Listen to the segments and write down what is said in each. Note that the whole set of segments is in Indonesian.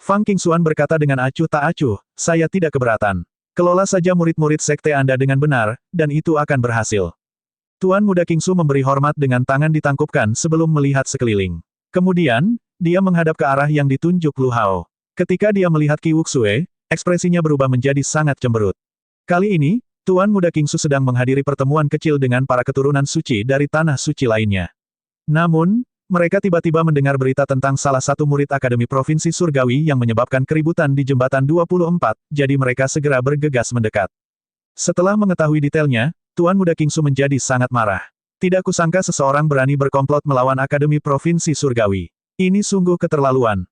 Fang Qingxuan berkata dengan acuh tak acuh, saya tidak keberatan. Kelola saja murid-murid sekte Anda dengan benar, dan itu akan berhasil. Tuan Muda Qingxu memberi hormat dengan tangan ditangkupkan sebelum melihat sekeliling. Kemudian, dia menghadap ke arah yang ditunjuk Lu Hao. Ketika dia melihat Qi Wuxue, ekspresinya berubah menjadi sangat cemberut. Kali ini, Tuan Muda Qingxu sedang menghadiri pertemuan kecil dengan para keturunan suci dari tanah suci lainnya. Namun, mereka tiba-tiba mendengar berita tentang salah satu murid Akademi Provinsi Surgawi yang menyebabkan keributan di Jembatan 24, jadi mereka segera bergegas mendekat. Setelah mengetahui detailnya, Tuan Muda Qingxu menjadi sangat marah. Tidak kusangka seseorang berani berkomplot melawan Akademi Provinsi Surgawi. Ini sungguh keterlaluan.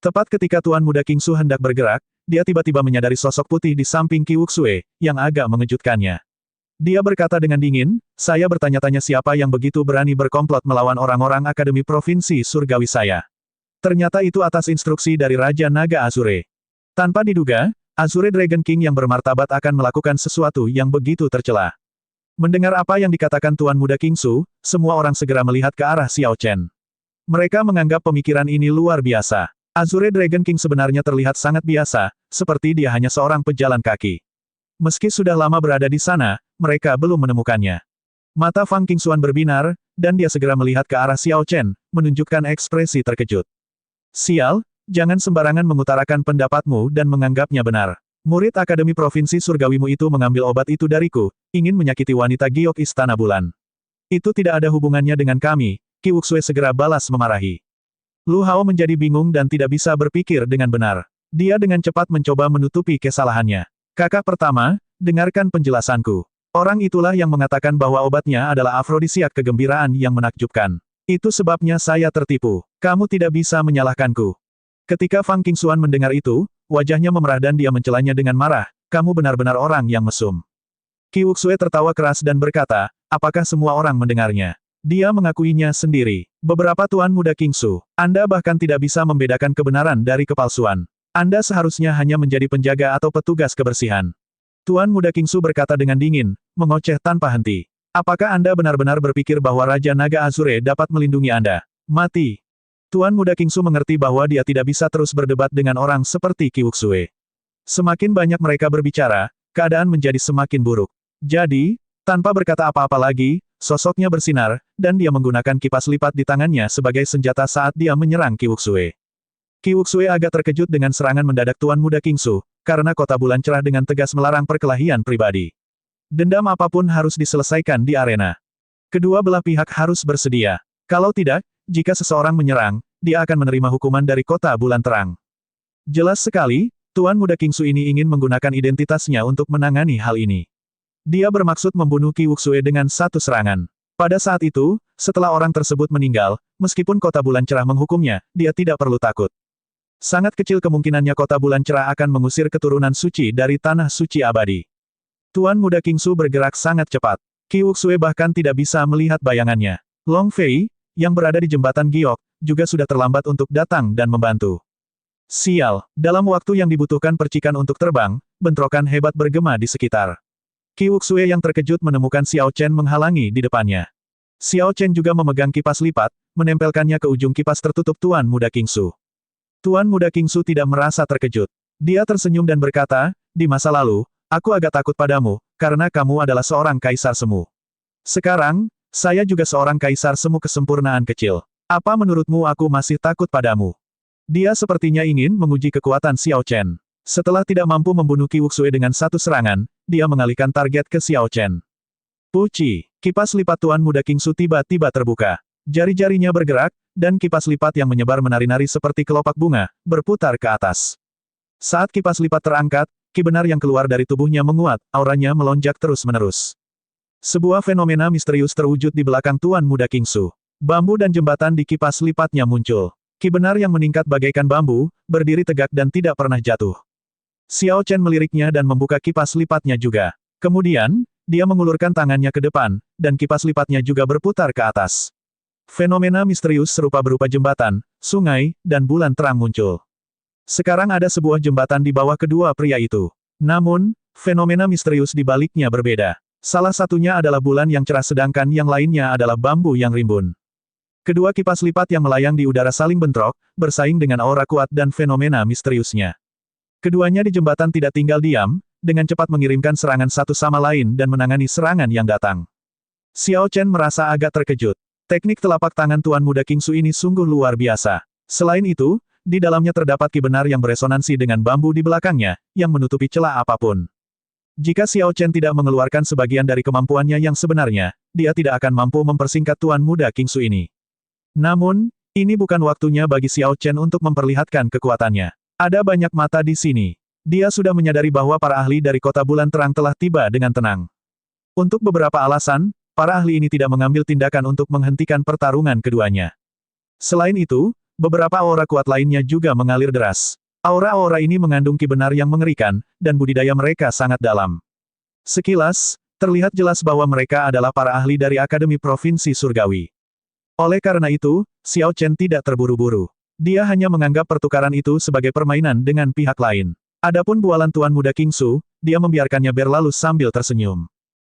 Tepat ketika Tuan Muda Qingxu hendak bergerak, dia tiba-tiba menyadari sosok putih di samping Qi Wuxue, yang agak mengejutkannya. Dia berkata dengan dingin, saya bertanya-tanya siapa yang begitu berani berkomplot melawan orang-orang Akademi Provinsi Surgawi saya. Ternyata itu atas instruksi dari Raja Naga Azure. Tanpa diduga, Azure Dragon King yang bermartabat akan melakukan sesuatu yang begitu tercela. Mendengar apa yang dikatakan Tuan Muda Qingxu, semua orang segera melihat ke arah Xiao Chen. Mereka menganggap pemikiran ini luar biasa. Azure Dragon King sebenarnya terlihat sangat biasa, seperti dia hanya seorang pejalan kaki. Meski sudah lama berada di sana, mereka belum menemukannya. Mata Fang Qingxuan berbinar, dan dia segera melihat ke arah Xiao Chen, menunjukkan ekspresi terkejut. Sial, jangan sembarangan mengutarakan pendapatmu dan menganggapnya benar. Murid Akademi Provinsi Surgawimu itu mengambil obat itu dariku, ingin menyakiti wanita giok Istana Bulan. Itu tidak ada hubungannya dengan kami, Qi Wuxue segera balas memarahi. Lu Hao menjadi bingung dan tidak bisa berpikir dengan benar. Dia dengan cepat mencoba menutupi kesalahannya. Kakak pertama, dengarkan penjelasanku. Orang itulah yang mengatakan bahwa obatnya adalah afrodisiak kegembiraan yang menakjubkan. Itu sebabnya saya tertipu. Kamu tidak bisa menyalahkanku. Ketika Fang Qingxuan mendengar itu, wajahnya memerah dan dia mencelanya dengan marah, kamu benar-benar orang yang mesum. Qi Wuxue tertawa keras dan berkata, apakah semua orang mendengarnya? Dia mengakuinya sendiri. Beberapa Tuan Muda Qingxu, Anda bahkan tidak bisa membedakan kebenaran dari kepalsuan. Anda seharusnya hanya menjadi penjaga atau petugas kebersihan. Tuan Muda Qingxu berkata dengan dingin, mengoceh tanpa henti. Apakah Anda benar-benar berpikir bahwa Raja Naga Azure dapat melindungi Anda? Mati. Tuan Muda Qingxu mengerti bahwa dia tidak bisa terus berdebat dengan orang seperti Qi Wuxue. Semakin banyak mereka berbicara, keadaan menjadi semakin buruk. Jadi, tanpa berkata apa-apa lagi, sosoknya bersinar, dan dia menggunakan kipas lipat di tangannya sebagai senjata saat dia menyerang Qi Wuxue. Qi Wuxue agak terkejut dengan serangan mendadak Tuan Muda Qingxu, karena kota bulan cerah dengan tegas melarang perkelahian pribadi. Dendam apapun harus diselesaikan di arena. Kedua belah pihak harus bersedia. Kalau tidak, jika seseorang menyerang, dia akan menerima hukuman dari kota bulan terang. Jelas sekali, Tuan Muda Qingxu ini ingin menggunakan identitasnya untuk menangani hal ini. Dia bermaksud membunuh Qi Wuxue dengan satu serangan. Pada saat itu, setelah orang tersebut meninggal, meskipun kota bulan cerah menghukumnya, dia tidak perlu takut. Sangat kecil kemungkinannya kota bulan cerah akan mengusir keturunan suci dari tanah suci abadi. Tuan Muda Qingxu bergerak sangat cepat. Qi Wuxue bahkan tidak bisa melihat bayangannya. Long Fei, yang berada di jembatan giok, juga sudah terlambat untuk datang dan membantu. Sial, dalam waktu yang dibutuhkan percikan untuk terbang, bentrokan hebat bergema di sekitar. Qi Wuxue yang terkejut menemukan Xiao Chen menghalangi di depannya. Xiao Chen juga memegang kipas lipat, menempelkannya ke ujung kipas tertutup Tuan Muda Qingxu. Tuan Muda Qingxu tidak merasa terkejut. Dia tersenyum dan berkata, di masa lalu, aku agak takut padamu, karena kamu adalah seorang kaisar semu. Sekarang, saya juga seorang kaisar semu kesempurnaan kecil. Apa menurutmu aku masih takut padamu? Dia sepertinya ingin menguji kekuatan Xiao Chen. Setelah tidak mampu membunuh Qi Wuxue dengan satu serangan, dia mengalihkan target ke Xiao Chen. Puci, kipas lipat Tuan Muda Qingxu tiba-tiba terbuka. Jari-jarinya bergerak, dan kipas lipat yang menyebar menari-nari seperti kelopak bunga, berputar ke atas. Saat kipas lipat terangkat, ki benar yang keluar dari tubuhnya menguat, auranya melonjak terus-menerus. Sebuah fenomena misterius terwujud di belakang Tuan Muda Qingxu. Bambu dan jembatan di kipas lipatnya muncul. Ki benar yang meningkat bagaikan bambu, berdiri tegak dan tidak pernah jatuh. Xiao Chen meliriknya dan membuka kipas lipatnya juga. Kemudian, dia mengulurkan tangannya ke depan, dan kipas lipatnya juga berputar ke atas. Fenomena misterius serupa berupa jembatan, sungai, dan bulan terang muncul. Sekarang ada sebuah jembatan di bawah kedua pria itu. Namun, fenomena misterius di baliknya berbeda. Salah satunya adalah bulan yang cerah sedangkan yang lainnya adalah bambu yang rimbun. Kedua kipas lipat yang melayang di udara saling bentrok, bersaing dengan aura kuat dan fenomena misteriusnya. Keduanya di jembatan tidak tinggal diam, dengan cepat mengirimkan serangan satu sama lain dan menangani serangan yang datang. Xiao Chen merasa agak terkejut. Teknik telapak tangan Tuan Muda Kingsu ini sungguh luar biasa. Selain itu, di dalamnya terdapat ki benar yang beresonansi dengan bambu di belakangnya, yang menutupi celah apapun. Jika Xiao Chen tidak mengeluarkan sebagian dari kemampuannya yang sebenarnya, dia tidak akan mampu mempersingkat Tuan Muda Kingsu ini. Namun, ini bukan waktunya bagi Xiao Chen untuk memperlihatkan kekuatannya. Ada banyak mata di sini. Dia sudah menyadari bahwa para ahli dari Kota Bulan Terang telah tiba dengan tenang. Untuk beberapa alasan, para ahli ini tidak mengambil tindakan untuk menghentikan pertarungan keduanya. Selain itu, beberapa aura kuat lainnya juga mengalir deras. Aura-aura ini mengandung ki benar yang mengerikan, dan budidaya mereka sangat dalam. Sekilas, terlihat jelas bahwa mereka adalah para ahli dari Akademi Provinsi Surgawi. Oleh karena itu, Xiao Chen tidak terburu-buru. Dia hanya menganggap pertukaran itu sebagai permainan dengan pihak lain. Adapun bualan Tuan Muda Kingsu, dia membiarkannya berlalu sambil tersenyum.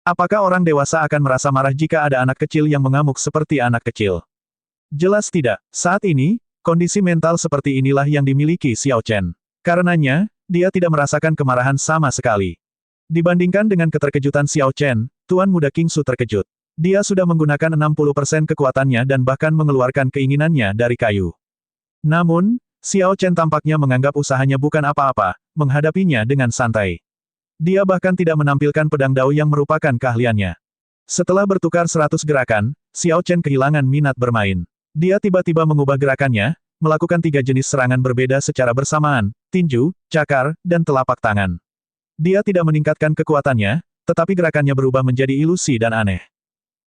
Apakah orang dewasa akan merasa marah jika ada anak kecil yang mengamuk seperti anak kecil? Jelas tidak. Saat ini, kondisi mental seperti inilah yang dimiliki Xiao Chen. Karenanya, dia tidak merasakan kemarahan sama sekali. Dibandingkan dengan keterkejutan Xiao Chen, Tuan Muda Kingsu terkejut. Dia sudah menggunakan 60% kekuatannya dan bahkan mengeluarkan keinginannya dari kayu. Namun, Xiao Chen tampaknya menganggap usahanya bukan apa-apa, menghadapinya dengan santai. Dia bahkan tidak menampilkan pedang dao yang merupakan keahliannya. Setelah bertukar 100 gerakan, Xiao Chen kehilangan minat bermain. Dia tiba-tiba mengubah gerakannya, melakukan 3 jenis serangan berbeda secara bersamaan, tinju, cakar, dan telapak tangan. Dia tidak meningkatkan kekuatannya, tetapi gerakannya berubah menjadi ilusi dan aneh.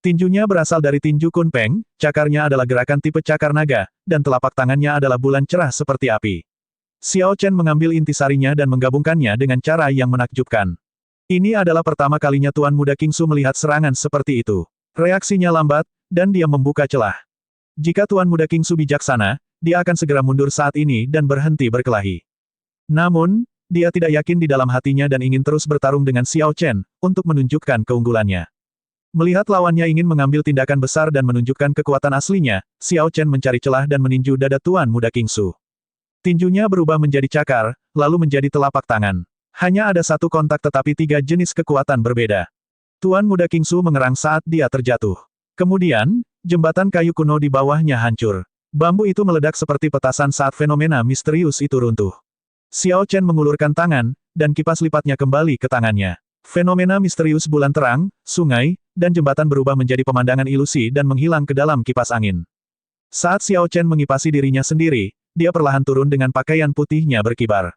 Tinjunya berasal dari tinju Kunpeng, cakarnya adalah gerakan tipe cakar naga, dan telapak tangannya adalah bulan cerah seperti api. Xiao Chen mengambil intisarinya dan menggabungkannya dengan cara yang menakjubkan. Ini adalah pertama kalinya Tuan Muda Kingsu melihat serangan seperti itu. Reaksinya lambat, dan dia membuka celah. Jika Tuan Muda Kingsu bijaksana, dia akan segera mundur saat ini dan berhenti berkelahi. Namun, dia tidak yakin di dalam hatinya dan ingin terus bertarung dengan Xiao Chen, untuk menunjukkan keunggulannya. Melihat lawannya ingin mengambil tindakan besar dan menunjukkan kekuatan aslinya, Xiao Chen mencari celah dan meninju dada Tuan Muda Kingsu. Tinjunya berubah menjadi cakar, lalu menjadi telapak tangan. Hanya ada satu kontak tetapi 3 jenis kekuatan berbeda. Tuan Muda Kingsu mengerang saat dia terjatuh. Kemudian, jembatan kayu kuno di bawahnya hancur. Bambu itu meledak seperti petasan saat fenomena misterius itu runtuh. Xiao Chen mengulurkan tangan, dan kipas lipatnya kembali ke tangannya. Fenomena misterius bulan terang, sungai, dan jembatan berubah menjadi pemandangan ilusi dan menghilang ke dalam kipas angin. Saat Xiao Chen mengipasi dirinya sendiri, dia perlahan turun dengan pakaian putihnya berkibar.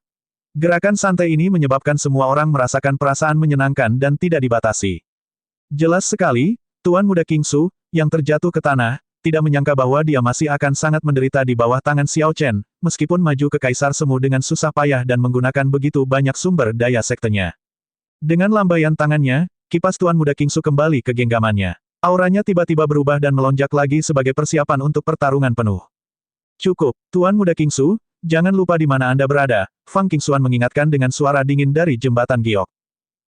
Gerakan santai ini menyebabkan semua orang merasakan perasaan menyenangkan dan tidak dibatasi. Jelas sekali, Tuan Muda Kingsu, yang terjatuh ke tanah, tidak menyangka bahwa dia masih akan sangat menderita di bawah tangan Xiao Chen, meskipun maju ke Kaisar Semu dengan susah payah dan menggunakan begitu banyak sumber daya sektenya. Dengan lambaian tangannya, kipas Tuan Muda Kingsu kembali ke genggamannya. Auranya tiba-tiba berubah dan melonjak lagi sebagai persiapan untuk pertarungan penuh. Cukup, Tuan Muda Kingsu, jangan lupa di mana Anda berada, Fang Qingxuan mengingatkan dengan suara dingin dari jembatan giok.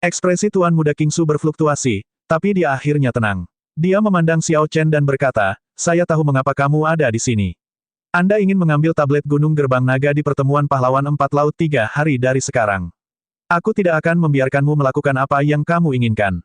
Ekspresi Tuan Muda Kingsu berfluktuasi, tapi dia akhirnya tenang. Dia memandang Xiao Chen dan berkata, saya tahu mengapa kamu ada di sini. Anda ingin mengambil tablet Gunung Gerbang Naga di pertemuan pahlawan 4 laut 3 hari dari sekarang. Aku tidak akan membiarkanmu melakukan apa yang kamu inginkan.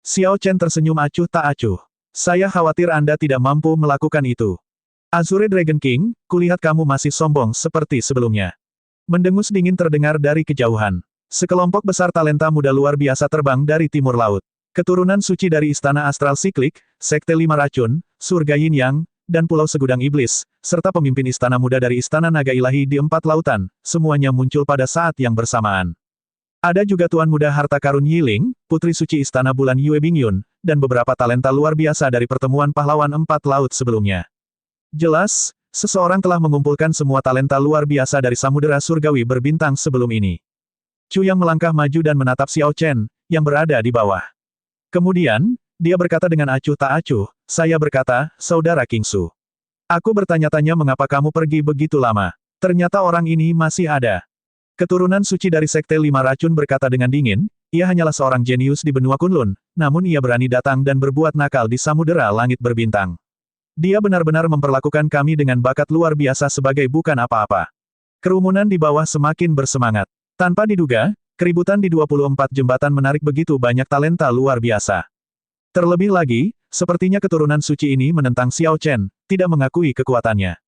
Xiao Chen tersenyum acuh tak acuh. Saya khawatir Anda tidak mampu melakukan itu. Azure Dragon King, kulihat kamu masih sombong seperti sebelumnya. Mendengus dingin terdengar dari kejauhan. Sekelompok besar talenta muda luar biasa terbang dari timur laut. Keturunan suci dari Istana Astral Siklik, Sekte Lima Racun, Surga Yin Yang, dan Pulau Segudang Iblis, serta pemimpin istana muda dari Istana Naga Ilahi di 4 lautan, semuanya muncul pada saat yang bersamaan. Ada juga Tuan Muda Harta Karun Yiling, Putri Suci Istana Bulan Yue Bingyun, dan beberapa talenta luar biasa dari pertemuan pahlawan 4 laut sebelumnya. Jelas, seseorang telah mengumpulkan semua talenta luar biasa dari Samudera Surgawi berbintang sebelum ini. Chu Yang melangkah maju dan menatap Xiao Chen, yang berada di bawah. Kemudian, dia berkata dengan acuh tak acuh, saya berkata, Saudara Kingsu. Aku bertanya-tanya mengapa kamu pergi begitu lama. Ternyata orang ini masih ada. Keturunan suci dari Sekte Lima Racun berkata dengan dingin, ia hanyalah seorang jenius di benua Kunlun, namun ia berani datang dan berbuat nakal di Samudera Langit Berbintang. Dia benar-benar memperlakukan kami dengan bakat luar biasa sebagai bukan apa-apa. Kerumunan di bawah semakin bersemangat. Tanpa diduga, keributan di 24 jembatan menarik begitu banyak talenta luar biasa. Terlebih lagi, sepertinya keturunan suci ini menentang Xiao Chen, tidak mengakui kekuatannya.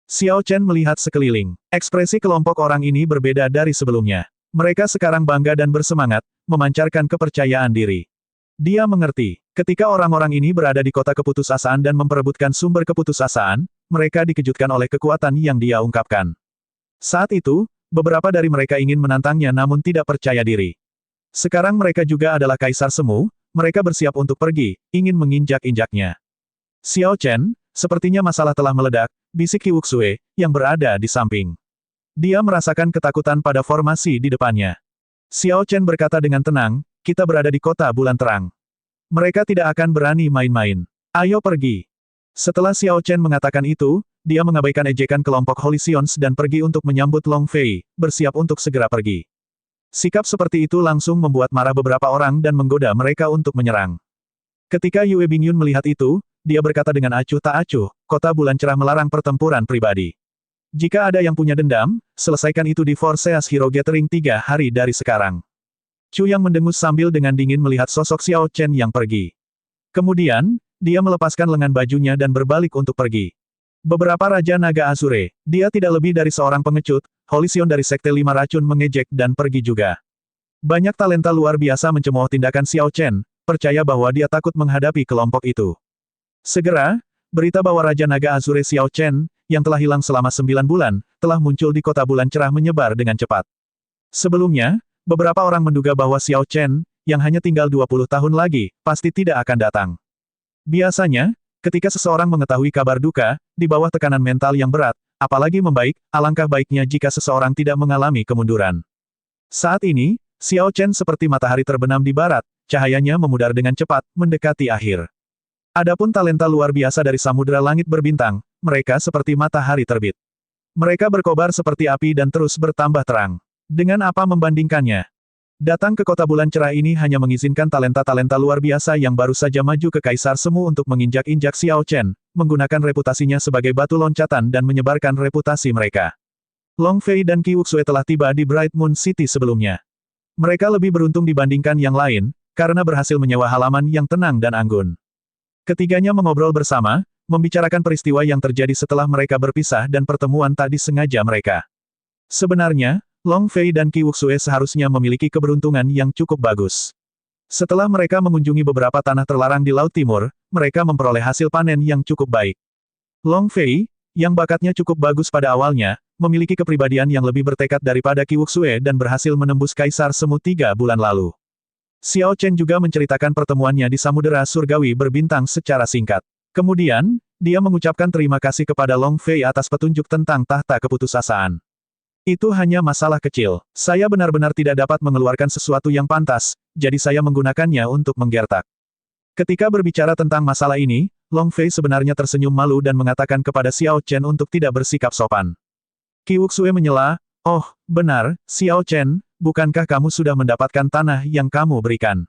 Xiao Chen melihat sekeliling. Ekspresi kelompok orang ini berbeda dari sebelumnya. Mereka sekarang bangga dan bersemangat, memancarkan kepercayaan diri. Dia mengerti, ketika orang-orang ini berada di kota keputusasaan dan memperebutkan sumber keputusasaan, mereka dikejutkan oleh kekuatan yang dia ungkapkan. Saat itu, beberapa dari mereka ingin menantangnya namun tidak percaya diri. Sekarang mereka juga adalah Kaisar Semu, mereka bersiap untuk pergi, ingin menginjak-injaknya. Xiao Chen, sepertinya masalah telah meledak, bisik Qi Wuxue, yang berada di samping. Dia merasakan ketakutan pada formasi di depannya. Xiao Chen berkata dengan tenang, kita berada di kota bulan terang. Mereka tidak akan berani main-main. Ayo pergi. Setelah Xiao Chen mengatakan itu, dia mengabaikan ejekan kelompok Holy Sions dan pergi untuk menyambut Long Fei, bersiap untuk segera pergi. Sikap seperti itu langsung membuat marah beberapa orang dan menggoda mereka untuk menyerang. Ketika Yue Bingyun melihat itu, dia berkata dengan acuh tak acuh, kota bulan cerah melarang pertempuran pribadi. Jika ada yang punya dendam, selesaikan itu di Forseas Hero Gathering 3 hari dari sekarang. Chu yang mendengus sambil dengan dingin melihat sosok Xiao Chen yang pergi. Kemudian, dia melepaskan lengan bajunya dan berbalik untuk pergi. Beberapa Raja Naga Azure, dia tidak lebih dari seorang pengecut, Holy Sion dari Sekte Lima Racun mengejek dan pergi juga. Banyak talenta luar biasa mencemooh tindakan Xiao Chen, percaya bahwa dia takut menghadapi kelompok itu. Segera, berita bahwa Raja Naga Azure Xiao Chen, yang telah hilang selama 9 bulan, telah muncul di kota bulan cerah menyebar dengan cepat. Sebelumnya, beberapa orang menduga bahwa Xiao Chen, yang hanya tinggal 20 tahun lagi, pasti tidak akan datang. Biasanya, ketika seseorang mengetahui kabar duka, di bawah tekanan mental yang berat, apalagi membaik, alangkah baiknya jika seseorang tidak mengalami kemunduran. Saat ini, Xiao Chen seperti matahari terbenam di barat, cahayanya memudar dengan cepat, mendekati akhir. Adapun talenta luar biasa dari Samudera Langit Berbintang, mereka seperti matahari terbit. Mereka berkobar seperti api dan terus bertambah terang. Dengan apa membandingkannya? Datang ke kota bulan cerah ini hanya mengizinkan talenta-talenta luar biasa yang baru saja maju ke Kaisar Semu untuk menginjak-injak Xiao Chen, menggunakan reputasinya sebagai batu loncatan dan menyebarkan reputasi mereka. Long Fei dan Qi Wuxue telah tiba di Bright Moon City sebelumnya. Mereka lebih beruntung dibandingkan yang lain, karena berhasil menyewa halaman yang tenang dan anggun. Ketiganya mengobrol bersama, membicarakan peristiwa yang terjadi setelah mereka berpisah dan pertemuan tak disengaja mereka. Sebenarnya, Long Fei dan Qi Wuxue seharusnya memiliki keberuntungan yang cukup bagus. Setelah mereka mengunjungi beberapa tanah terlarang di Laut Timur, mereka memperoleh hasil panen yang cukup baik. Long Fei, yang bakatnya cukup bagus pada awalnya, memiliki kepribadian yang lebih bertekad daripada Qi Wuxue dan berhasil menembus Kaisar Semu 3 bulan lalu. Xiao Chen juga menceritakan pertemuannya di Samudera Surgawi Berbintang secara singkat. Kemudian, dia mengucapkan terima kasih kepada Long Fei atas petunjuk tentang tahta keputusasaan. Itu hanya masalah kecil. Saya benar-benar tidak dapat mengeluarkan sesuatu yang pantas, jadi saya menggunakannya untuk menggertak. Ketika berbicara tentang masalah ini, Long Fei sebenarnya tersenyum malu dan mengatakan kepada Xiao Chen untuk tidak bersikap sopan. Qi Wuxue menyela, "Oh, benar, Xiao Chen, bukankah kamu sudah mendapatkan tanah yang kamu berikan?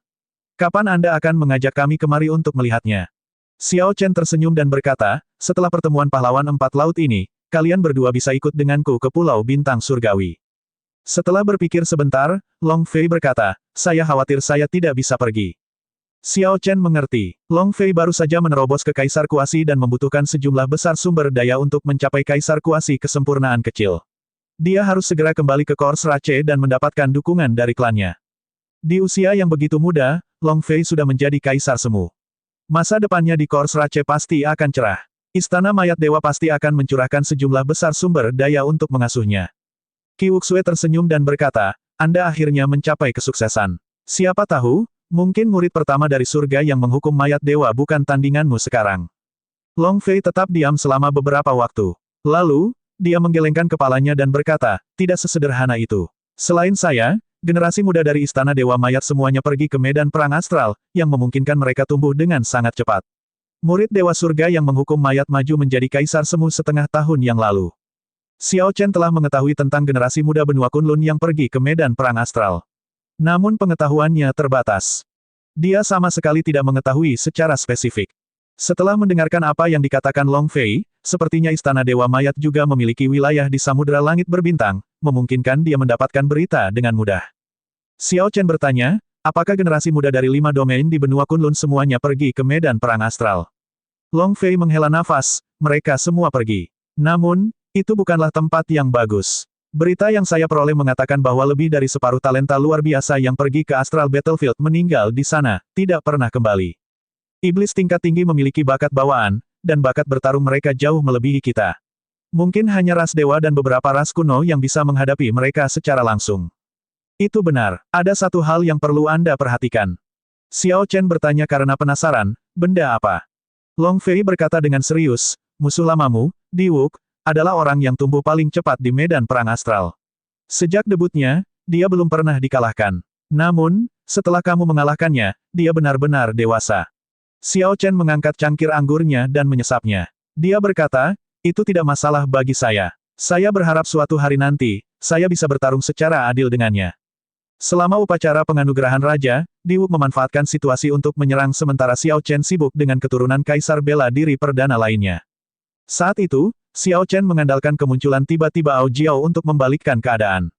Kapan Anda akan mengajak kami kemari untuk melihatnya?" Xiao Chen tersenyum dan berkata, "Setelah pertemuan pahlawan 4 laut ini, kalian berdua bisa ikut denganku ke Pulau Bintang Surgawi." Setelah berpikir sebentar, Long Fei berkata, "Saya khawatir saya tidak bisa pergi." Xiao Chen mengerti. Long Fei baru saja menerobos ke Kaisar Kuasi dan membutuhkan sejumlah besar sumber daya untuk mencapai Kaisar Kuasi kesempurnaan kecil. Dia harus segera kembali ke Kors Rache dan mendapatkan dukungan dari klannya. Di usia yang begitu muda, Long Fei sudah menjadi Kaisar Semu. Masa depannya di Kors Rache pasti akan cerah. Istana Mayat Dewa pasti akan mencurahkan sejumlah besar sumber daya untuk mengasuhnya. Qi Wuxue tersenyum dan berkata, Anda akhirnya mencapai kesuksesan. Siapa tahu, mungkin murid pertama dari surga yang menghukum mayat dewa bukan tandinganmu sekarang. Long Fei tetap diam selama beberapa waktu. Lalu, dia menggelengkan kepalanya dan berkata, tidak sesederhana itu. Selain saya, generasi muda dari Istana Dewa Mayat semuanya pergi ke medan perang astral, yang memungkinkan mereka tumbuh dengan sangat cepat. Murid Dewa Surga yang menghukum mayat maju menjadi Kaisar Semu setengah tahun yang lalu. Xiao Chen telah mengetahui tentang generasi muda benua Kunlun yang pergi ke medan perang astral. Namun pengetahuannya terbatas. Dia sama sekali tidak mengetahui secara spesifik. Setelah mendengarkan apa yang dikatakan Long Fei, sepertinya Istana Dewa Mayat juga memiliki wilayah di Samudera Langit Berbintang, memungkinkan dia mendapatkan berita dengan mudah. Xiao Chen bertanya, apakah generasi muda dari 5 domain di benua Kunlun semuanya pergi ke medan perang astral? Long Fei menghela nafas, mereka semua pergi. Namun, itu bukanlah tempat yang bagus. Berita yang saya peroleh mengatakan bahwa lebih dari separuh talenta luar biasa yang pergi ke Astral Battlefield meninggal di sana, tidak pernah kembali. Iblis tingkat tinggi memiliki bakat bawaan, dan bakat bertarung mereka jauh melebihi kita. Mungkin hanya ras dewa dan beberapa ras kuno yang bisa menghadapi mereka secara langsung. Itu benar, ada satu hal yang perlu Anda perhatikan. Xiao Chen bertanya karena penasaran, benda apa? Long Fei berkata dengan serius, musuh lamamu, Diwuk, adalah orang yang tumbuh paling cepat di medan perang astral. Sejak debutnya, dia belum pernah dikalahkan. Namun, setelah kamu mengalahkannya, dia benar-benar dewasa. Xiao Chen mengangkat cangkir anggurnya dan menyesapnya. Dia berkata, itu tidak masalah bagi saya. Saya berharap suatu hari nanti, saya bisa bertarung secara adil dengannya. Selama upacara penganugerahan raja, Diwuk memanfaatkan situasi untuk menyerang sementara Xiao Chen sibuk dengan keturunan kaisar bela diri perdana lainnya. Saat itu, Xiao Chen mengandalkan kemunculan tiba-tiba Ao Jiao untuk membalikkan keadaan.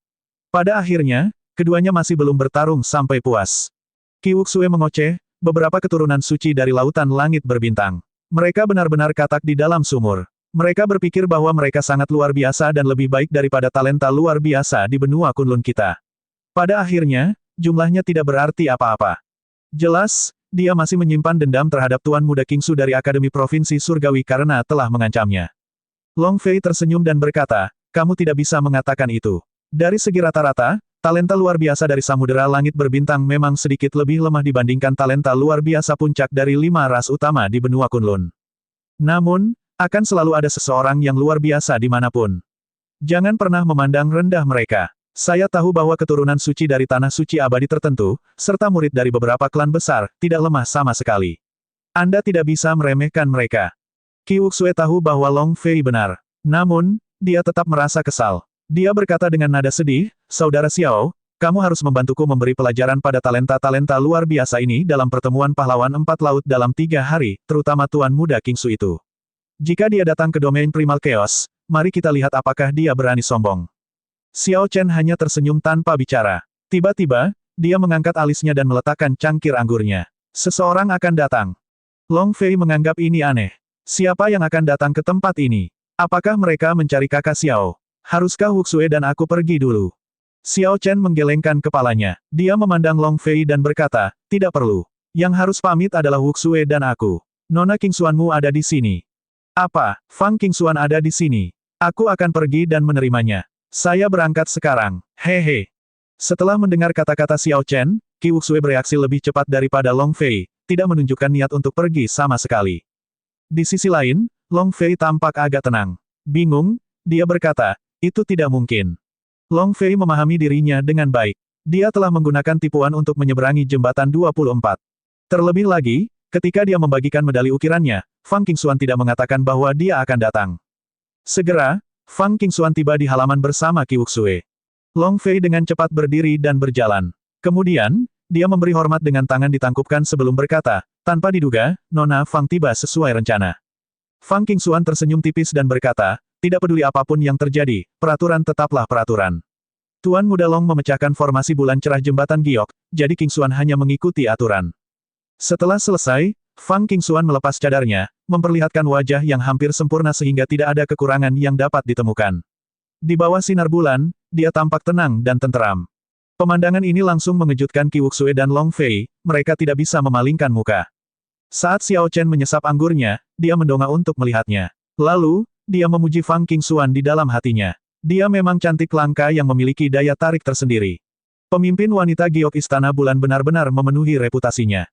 Pada akhirnya, keduanya masih belum bertarung sampai puas. Qi Wuxue mengoceh, beberapa keturunan suci dari lautan langit berbintang. Mereka benar-benar katak di dalam sumur. Mereka berpikir bahwa mereka sangat luar biasa dan lebih baik daripada talenta luar biasa di benua Kunlun kita. Pada akhirnya, jumlahnya tidak berarti apa-apa. Jelas, dia masih menyimpan dendam terhadap Tuan Muda Kingsu dari Akademi Provinsi Surgawi karena telah mengancamnya. Long Fei tersenyum dan berkata, kamu tidak bisa mengatakan itu. Dari segi rata-rata, talenta luar biasa dari Samudera Langit Berbintang memang sedikit lebih lemah dibandingkan talenta luar biasa puncak dari 5 ras utama di benua Kunlun. Namun, akan selalu ada seseorang yang luar biasa dimanapun. Jangan pernah memandang rendah mereka. Saya tahu bahwa keturunan suci dari tanah suci abadi tertentu, serta murid dari beberapa klan besar, tidak lemah sama sekali. Anda tidak bisa meremehkan mereka. Qi Wuxue tahu bahwa Long Fei benar. Namun, dia tetap merasa kesal. Dia berkata dengan nada sedih, Saudara Xiao, kamu harus membantuku memberi pelajaran pada talenta-talenta luar biasa ini dalam pertemuan pahlawan 4 laut dalam 3 hari, terutama Tuan Muda Kingsu itu. Jika dia datang ke domain Primal Chaos, mari kita lihat apakah dia berani sombong. Xiao Chen hanya tersenyum tanpa bicara. Tiba-tiba, dia mengangkat alisnya dan meletakkan cangkir anggurnya. Seseorang akan datang. Long Fei menganggap ini aneh. Siapa yang akan datang ke tempat ini? Apakah mereka mencari kakak Xiao? Haruskah Wuxue dan aku pergi dulu? Xiao Chen menggelengkan kepalanya. Dia memandang Long Fei dan berkata, tidak perlu. Yang harus pamit adalah Wuxue dan aku. Nona Kingxuanmu ada di sini. Apa? Fang Kingxuan ada di sini. Aku akan pergi dan menerimanya. Saya berangkat sekarang. Hehe. Setelah mendengar kata-kata Xiao Chen, Qi Wuxue bereaksi lebih cepat daripada Long Fei, tidak menunjukkan niat untuk pergi sama sekali. Di sisi lain, Long Fei tampak agak tenang. Bingung, dia berkata, itu tidak mungkin. Long Fei memahami dirinya dengan baik. Dia telah menggunakan tipuan untuk menyeberangi jembatan 24. Terlebih lagi, ketika dia membagikan medali ukirannya, Fang Qingxuan tidak mengatakan bahwa dia akan datang. Segera, Fang Qingxuan tiba di halaman bersama Qi Wuxue. Long Fei dengan cepat berdiri dan berjalan. Kemudian, dia memberi hormat dengan tangan ditangkupkan sebelum berkata, tanpa diduga, Nona Fang tiba sesuai rencana. Fang Qingxuan tersenyum tipis dan berkata, tidak peduli apapun yang terjadi, peraturan tetaplah peraturan. Tuan Muda Long memecahkan formasi bulan cerah jembatan giok, jadi Qingxuan hanya mengikuti aturan. Setelah selesai, Fang Qingxuan melepas cadarnya, memperlihatkan wajah yang hampir sempurna sehingga tidak ada kekurangan yang dapat ditemukan. Di bawah sinar bulan, dia tampak tenang dan tenteram. Pemandangan ini langsung mengejutkan Qi Wuxue dan Long Fei, mereka tidak bisa memalingkan muka. Saat Xiao Chen menyesap anggurnya, dia mendongak untuk melihatnya. Lalu, dia memuji Fang Qingxuan di dalam hatinya. Dia memang cantik langka yang memiliki daya tarik tersendiri. Pemimpin wanita giok Istana Bulan benar-benar memenuhi reputasinya.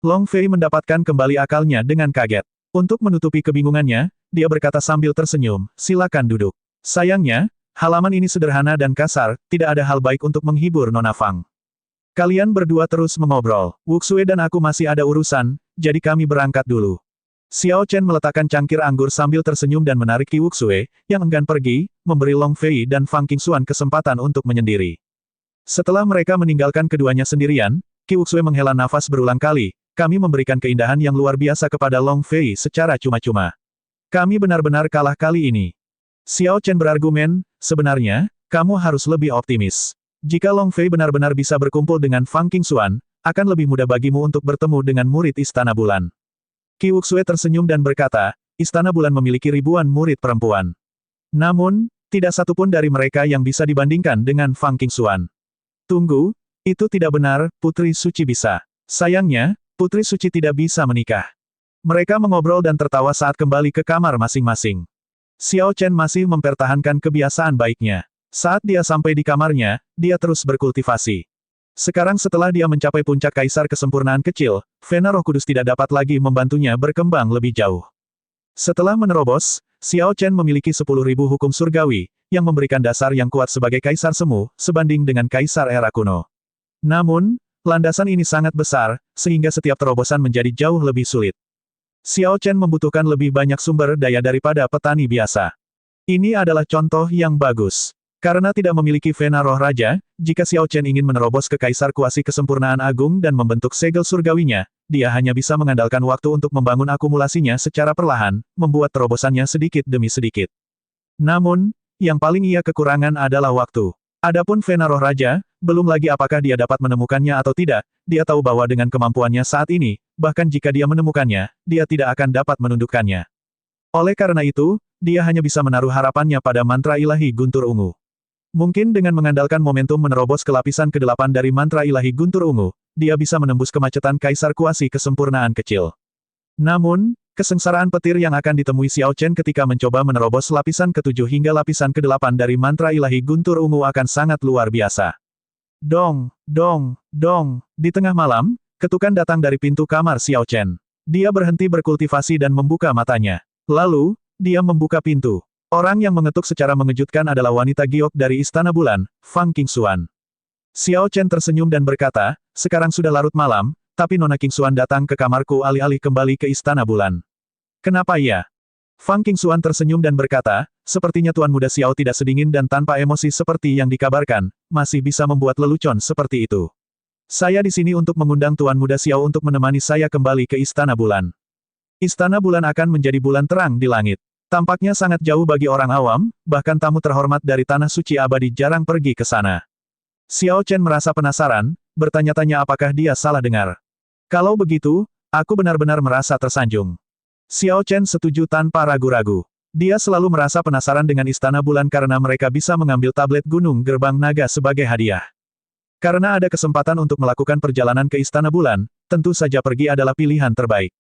Long Fei mendapatkan kembali akalnya dengan kaget. Untuk menutupi kebingungannya, dia berkata sambil tersenyum, silakan duduk. Sayangnya, halaman ini sederhana dan kasar, tidak ada hal baik untuk menghibur Nona Fang. Kalian berdua terus mengobrol. Wuxue dan aku masih ada urusan, jadi kami berangkat dulu. Xiao Chen meletakkan cangkir anggur sambil tersenyum dan menarik Qi Wuxue, yang enggan pergi, memberi Long Fei dan Fang Qingxuan kesempatan untuk menyendiri. Setelah mereka meninggalkan keduanya sendirian, Qi Wuxue menghela nafas berulang kali, kami memberikan keindahan yang luar biasa kepada Long Fei secara cuma-cuma. Kami benar-benar kalah kali ini. Xiao Chen berargumen, sebenarnya, kamu harus lebih optimis. Jika Long Fei benar-benar bisa berkumpul dengan Fang Qingxuan, akan lebih mudah bagimu untuk bertemu dengan murid Istana Bulan. Qi Wuxue tersenyum dan berkata, Istana Bulan memiliki ribuan murid perempuan. Namun, tidak satupun dari mereka yang bisa dibandingkan dengan Fang Qingxuan. Tunggu, itu tidak benar, Putri Suci bisa. Sayangnya, Putri Suci tidak bisa menikah. Mereka mengobrol dan tertawa saat kembali ke kamar masing-masing. Xiao Chen masih mempertahankan kebiasaan baiknya. Saat dia sampai di kamarnya, dia terus berkultivasi. Sekarang setelah dia mencapai puncak kaisar kesempurnaan kecil, Vena Roh Kudus tidak dapat lagi membantunya berkembang lebih jauh. Setelah menerobos, Xiao Chen memiliki 10.000 hukum surgawi, yang memberikan dasar yang kuat sebagai kaisar semu, sebanding dengan kaisar era kuno. Namun, landasan ini sangat besar, sehingga setiap terobosan menjadi jauh lebih sulit. Xiao Chen membutuhkan lebih banyak sumber daya daripada petani biasa. Ini adalah contoh yang bagus. Karena tidak memiliki Vena Roh Raja, jika Xiao Chen ingin menerobos ke Kaisar Kuasi Kesempurnaan Agung dan membentuk segel surgawinya, dia hanya bisa mengandalkan waktu untuk membangun akumulasinya secara perlahan, membuat terobosannya sedikit demi sedikit. Namun, yang paling ia kekurangan adalah waktu. Adapun Vena Roh Raja, belum lagi apakah dia dapat menemukannya atau tidak, dia tahu bahwa dengan kemampuannya saat ini, bahkan jika dia menemukannya, dia tidak akan dapat menundukkannya. Oleh karena itu, dia hanya bisa menaruh harapannya pada mantra ilahi Guntur Ungu. Mungkin dengan mengandalkan momentum menerobos ke lapisan ke-8 dari mantra ilahi Guntur Ungu, dia bisa menembus kemacetan Kaisar Kuasi Kesempurnaan Kecil. Namun, kesengsaraan petir yang akan ditemui Xiao Chen ketika mencoba menerobos lapisan ke-7 hingga lapisan ke-8 dari mantra ilahi Guntur Ungu akan sangat luar biasa. Dong, dong, dong, di tengah malam, ketukan datang dari pintu kamar Xiao Chen. Dia berhenti berkultivasi dan membuka matanya. Lalu, dia membuka pintu. Orang yang mengetuk secara mengejutkan adalah wanita giok dari Istana Bulan, Fang Qingxuan. Xiao Chen tersenyum dan berkata, sekarang sudah larut malam, tapi Nona Qingxuan datang ke kamarku alih-alih kembali ke Istana Bulan. Kenapa ya? Fang Qingxuan tersenyum dan berkata, sepertinya Tuan Muda Xiao tidak sedingin dan tanpa emosi seperti yang dikabarkan, masih bisa membuat lelucon seperti itu. Saya di sini untuk mengundang Tuan Muda Xiao untuk menemani saya kembali ke Istana Bulan. Istana Bulan akan menjadi bulan terang di langit. Tampaknya sangat jauh bagi orang awam, bahkan tamu terhormat dari Tanah Suci Abadi jarang pergi ke sana. Xiao Chen merasa penasaran, bertanya-tanya apakah dia salah dengar. Kalau begitu, aku benar-benar merasa tersanjung. Xiao Chen setuju tanpa ragu-ragu. Dia selalu merasa penasaran dengan Istana Bulan karena mereka bisa mengambil tablet Gunung Gerbang Naga sebagai hadiah. Karena ada kesempatan untuk melakukan perjalanan ke Istana Bulan, tentu saja pergi adalah pilihan terbaik.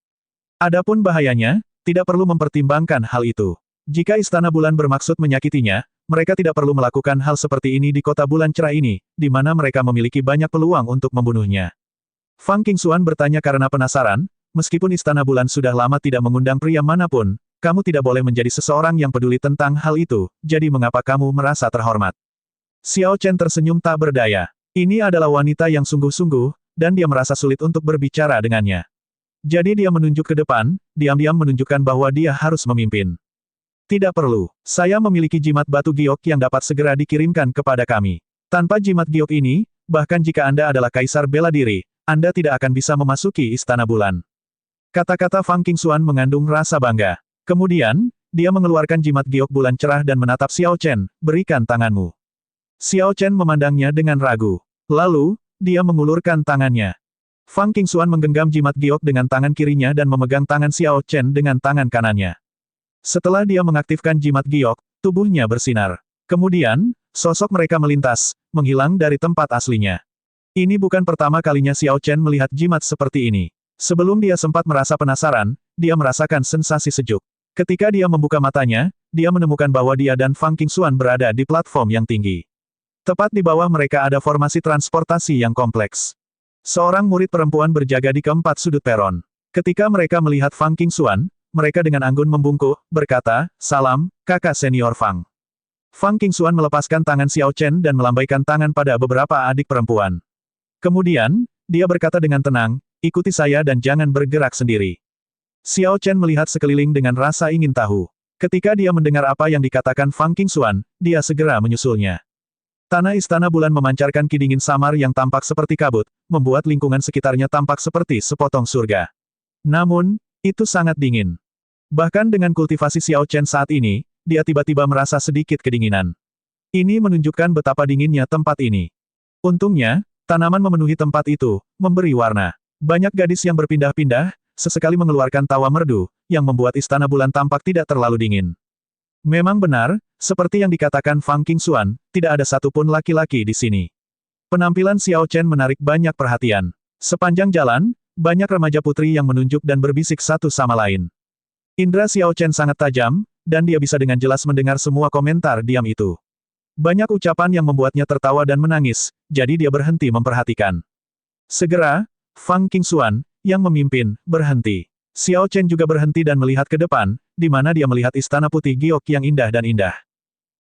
Adapun bahayanya, tidak perlu mempertimbangkan hal itu. Jika Istana Bulan bermaksud menyakitinya, mereka tidak perlu melakukan hal seperti ini di kota bulan cerah ini, di mana mereka memiliki banyak peluang untuk membunuhnya. Fang Qingxuan bertanya karena penasaran, meskipun Istana Bulan sudah lama tidak mengundang pria manapun, kamu tidak boleh menjadi seseorang yang peduli tentang hal itu, jadi mengapa kamu merasa terhormat? Xiao Chen tersenyum tak berdaya. Ini adalah wanita yang sungguh-sungguh, dan dia merasa sulit untuk berbicara dengannya. Jadi dia menunjuk ke depan, diam-diam menunjukkan bahwa dia harus memimpin. Tidak perlu. Saya memiliki jimat batu giok yang dapat segera dikirimkan kepada kami. Tanpa jimat giok ini, bahkan jika Anda adalah kaisar bela diri, Anda tidak akan bisa memasuki Istana Bulan. Kata-kata Fang Qingxuan mengandung rasa bangga. Kemudian, dia mengeluarkan jimat giok bulan cerah dan menatap Xiao Chen, berikan tanganmu. Xiao Chen memandangnya dengan ragu. Lalu, dia mengulurkan tangannya. Fang Qingxuan menggenggam jimat giok dengan tangan kirinya dan memegang tangan Xiao Chen dengan tangan kanannya. Setelah dia mengaktifkan jimat giok, tubuhnya bersinar. Kemudian, sosok mereka melintas, menghilang dari tempat aslinya. Ini bukan pertama kalinya Xiao Chen melihat jimat seperti ini. Sebelum dia sempat merasa penasaran, dia merasakan sensasi sejuk. Ketika dia membuka matanya, dia menemukan bahwa dia dan Fang Qingxuan berada di platform yang tinggi. Tepat di bawah mereka ada formasi transportasi yang kompleks. Seorang murid perempuan berjaga di keempat sudut peron. Ketika mereka melihat Fang Qingxuan, mereka dengan anggun membungkuk, berkata, "Salam, kakak senior Fang." Fang Qingxuan melepaskan tangan Xiao Chen dan melambaikan tangan pada beberapa adik perempuan. Kemudian, dia berkata dengan tenang, "Ikuti saya dan jangan bergerak sendiri." Xiao Chen melihat sekeliling dengan rasa ingin tahu. Ketika dia mendengar apa yang dikatakan Fang Qingxuan, dia segera menyusulnya. Tanah istana bulan memancarkan ki dingin samar yang tampak seperti kabut, membuat lingkungan sekitarnya tampak seperti sepotong surga. Namun, itu sangat dingin. Bahkan dengan kultivasi Xiao Chen saat ini, dia tiba-tiba merasa sedikit kedinginan. Ini menunjukkan betapa dinginnya tempat ini. Untungnya, tanaman memenuhi tempat itu, memberi warna. Banyak gadis yang berpindah-pindah, sesekali mengeluarkan tawa merdu, yang membuat istana bulan tampak tidak terlalu dingin. Memang benar, seperti yang dikatakan Fang Qingxuan, tidak ada satupun laki-laki di sini. Penampilan Xiao Chen menarik banyak perhatian. Sepanjang jalan, banyak remaja putri yang menunjuk dan berbisik satu sama lain. Indra Xiao Chen sangat tajam, dan dia bisa dengan jelas mendengar semua komentar diam itu. Banyak ucapan yang membuatnya tertawa dan menangis, jadi dia berhenti memperhatikan. Segera, Fang Qingxuan, yang memimpin, berhenti. Xiao Chen juga berhenti dan melihat ke depan, di mana dia melihat istana putih giok yang indah dan indah.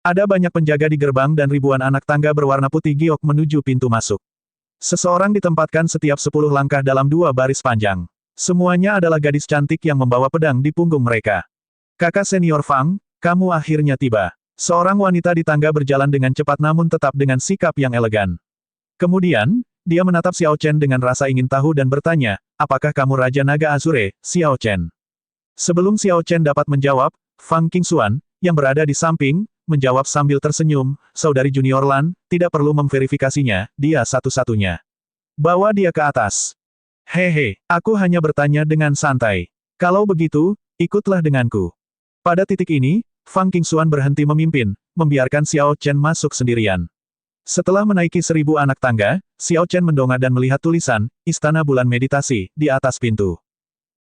Ada banyak penjaga di gerbang dan ribuan anak tangga berwarna putih giok menuju pintu masuk. Seseorang ditempatkan setiap 10 langkah dalam 2 baris panjang. Semuanya adalah gadis cantik yang membawa pedang di punggung mereka. Kakak senior Fang, kamu akhirnya tiba. Seorang wanita di tangga berjalan dengan cepat namun tetap dengan sikap yang elegan. Kemudian, dia menatap Xiao Chen dengan rasa ingin tahu dan bertanya, apakah kamu Raja Naga Azure, Xiao Chen? Sebelum Xiao Chen dapat menjawab, Fang Qingxuan, yang berada di samping, menjawab sambil tersenyum, saudari junior Lan, tidak perlu memverifikasinya, dia satu-satunya. Bawa dia ke atas. Hehe, aku hanya bertanya dengan santai. Kalau begitu, ikutlah denganku. Pada titik ini, Fang Qingxuan berhenti memimpin, membiarkan Xiao Chen masuk sendirian. Setelah menaiki 1000 anak tangga, Xiao Chen mendongak dan melihat tulisan, Istana Bulan Meditasi, di atas pintu.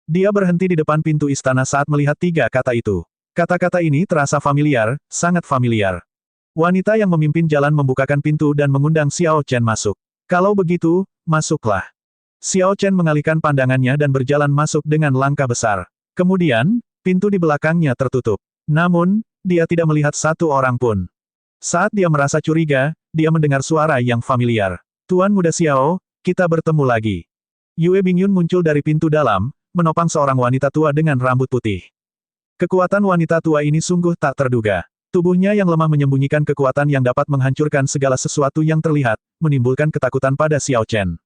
Dia berhenti di depan pintu istana saat melihat 3 kata itu. Kata-kata ini terasa familiar, sangat familiar. Wanita yang memimpin jalan membukakan pintu dan mengundang Xiao Chen masuk. Kalau begitu, masuklah. Xiao Chen mengalihkan pandangannya dan berjalan masuk dengan langkah besar. Kemudian, pintu di belakangnya tertutup. Namun, dia tidak melihat satu orang pun. Saat dia merasa curiga, dia mendengar suara yang familiar. Tuan Muda Xiao, kita bertemu lagi. Yue Bingyun muncul dari pintu dalam, menopang seorang wanita tua dengan rambut putih. Kekuatan wanita tua ini sungguh tak terduga. Tubuhnya yang lemah menyembunyikan kekuatan yang dapat menghancurkan segala sesuatu yang terlihat, menimbulkan ketakutan pada Xiao Chen.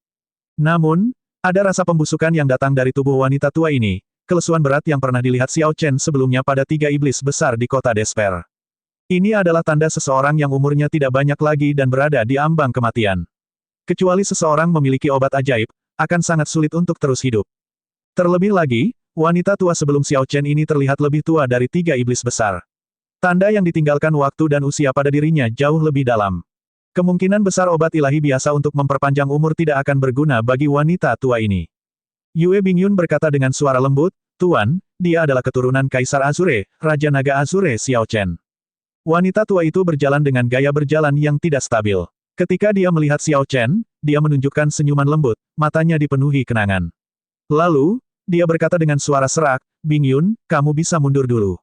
Namun, ada rasa pembusukan yang datang dari tubuh wanita tua ini, kelesuan berat yang pernah dilihat Xiao Chen sebelumnya pada 3 iblis besar di kota Despair. Ini adalah tanda seseorang yang umurnya tidak banyak lagi dan berada di ambang kematian. Kecuali seseorang memiliki obat ajaib, akan sangat sulit untuk terus hidup. Terlebih lagi, wanita tua sebelum Xiao Chen ini terlihat lebih tua dari 3 iblis besar. Tanda yang ditinggalkan waktu dan usia pada dirinya jauh lebih dalam. Kemungkinan besar obat ilahi biasa untuk memperpanjang umur tidak akan berguna bagi wanita tua ini. Yue Bingyun berkata dengan suara lembut, Tuan, dia adalah keturunan Kaisar Azure, Raja Naga Azure Xiao Chen. Wanita tua itu berjalan dengan gaya berjalan yang tidak stabil. Ketika dia melihat Xiao Chen, dia menunjukkan senyuman lembut, matanya dipenuhi kenangan. Lalu, dia berkata dengan suara serak, Bingyun, kamu bisa mundur dulu.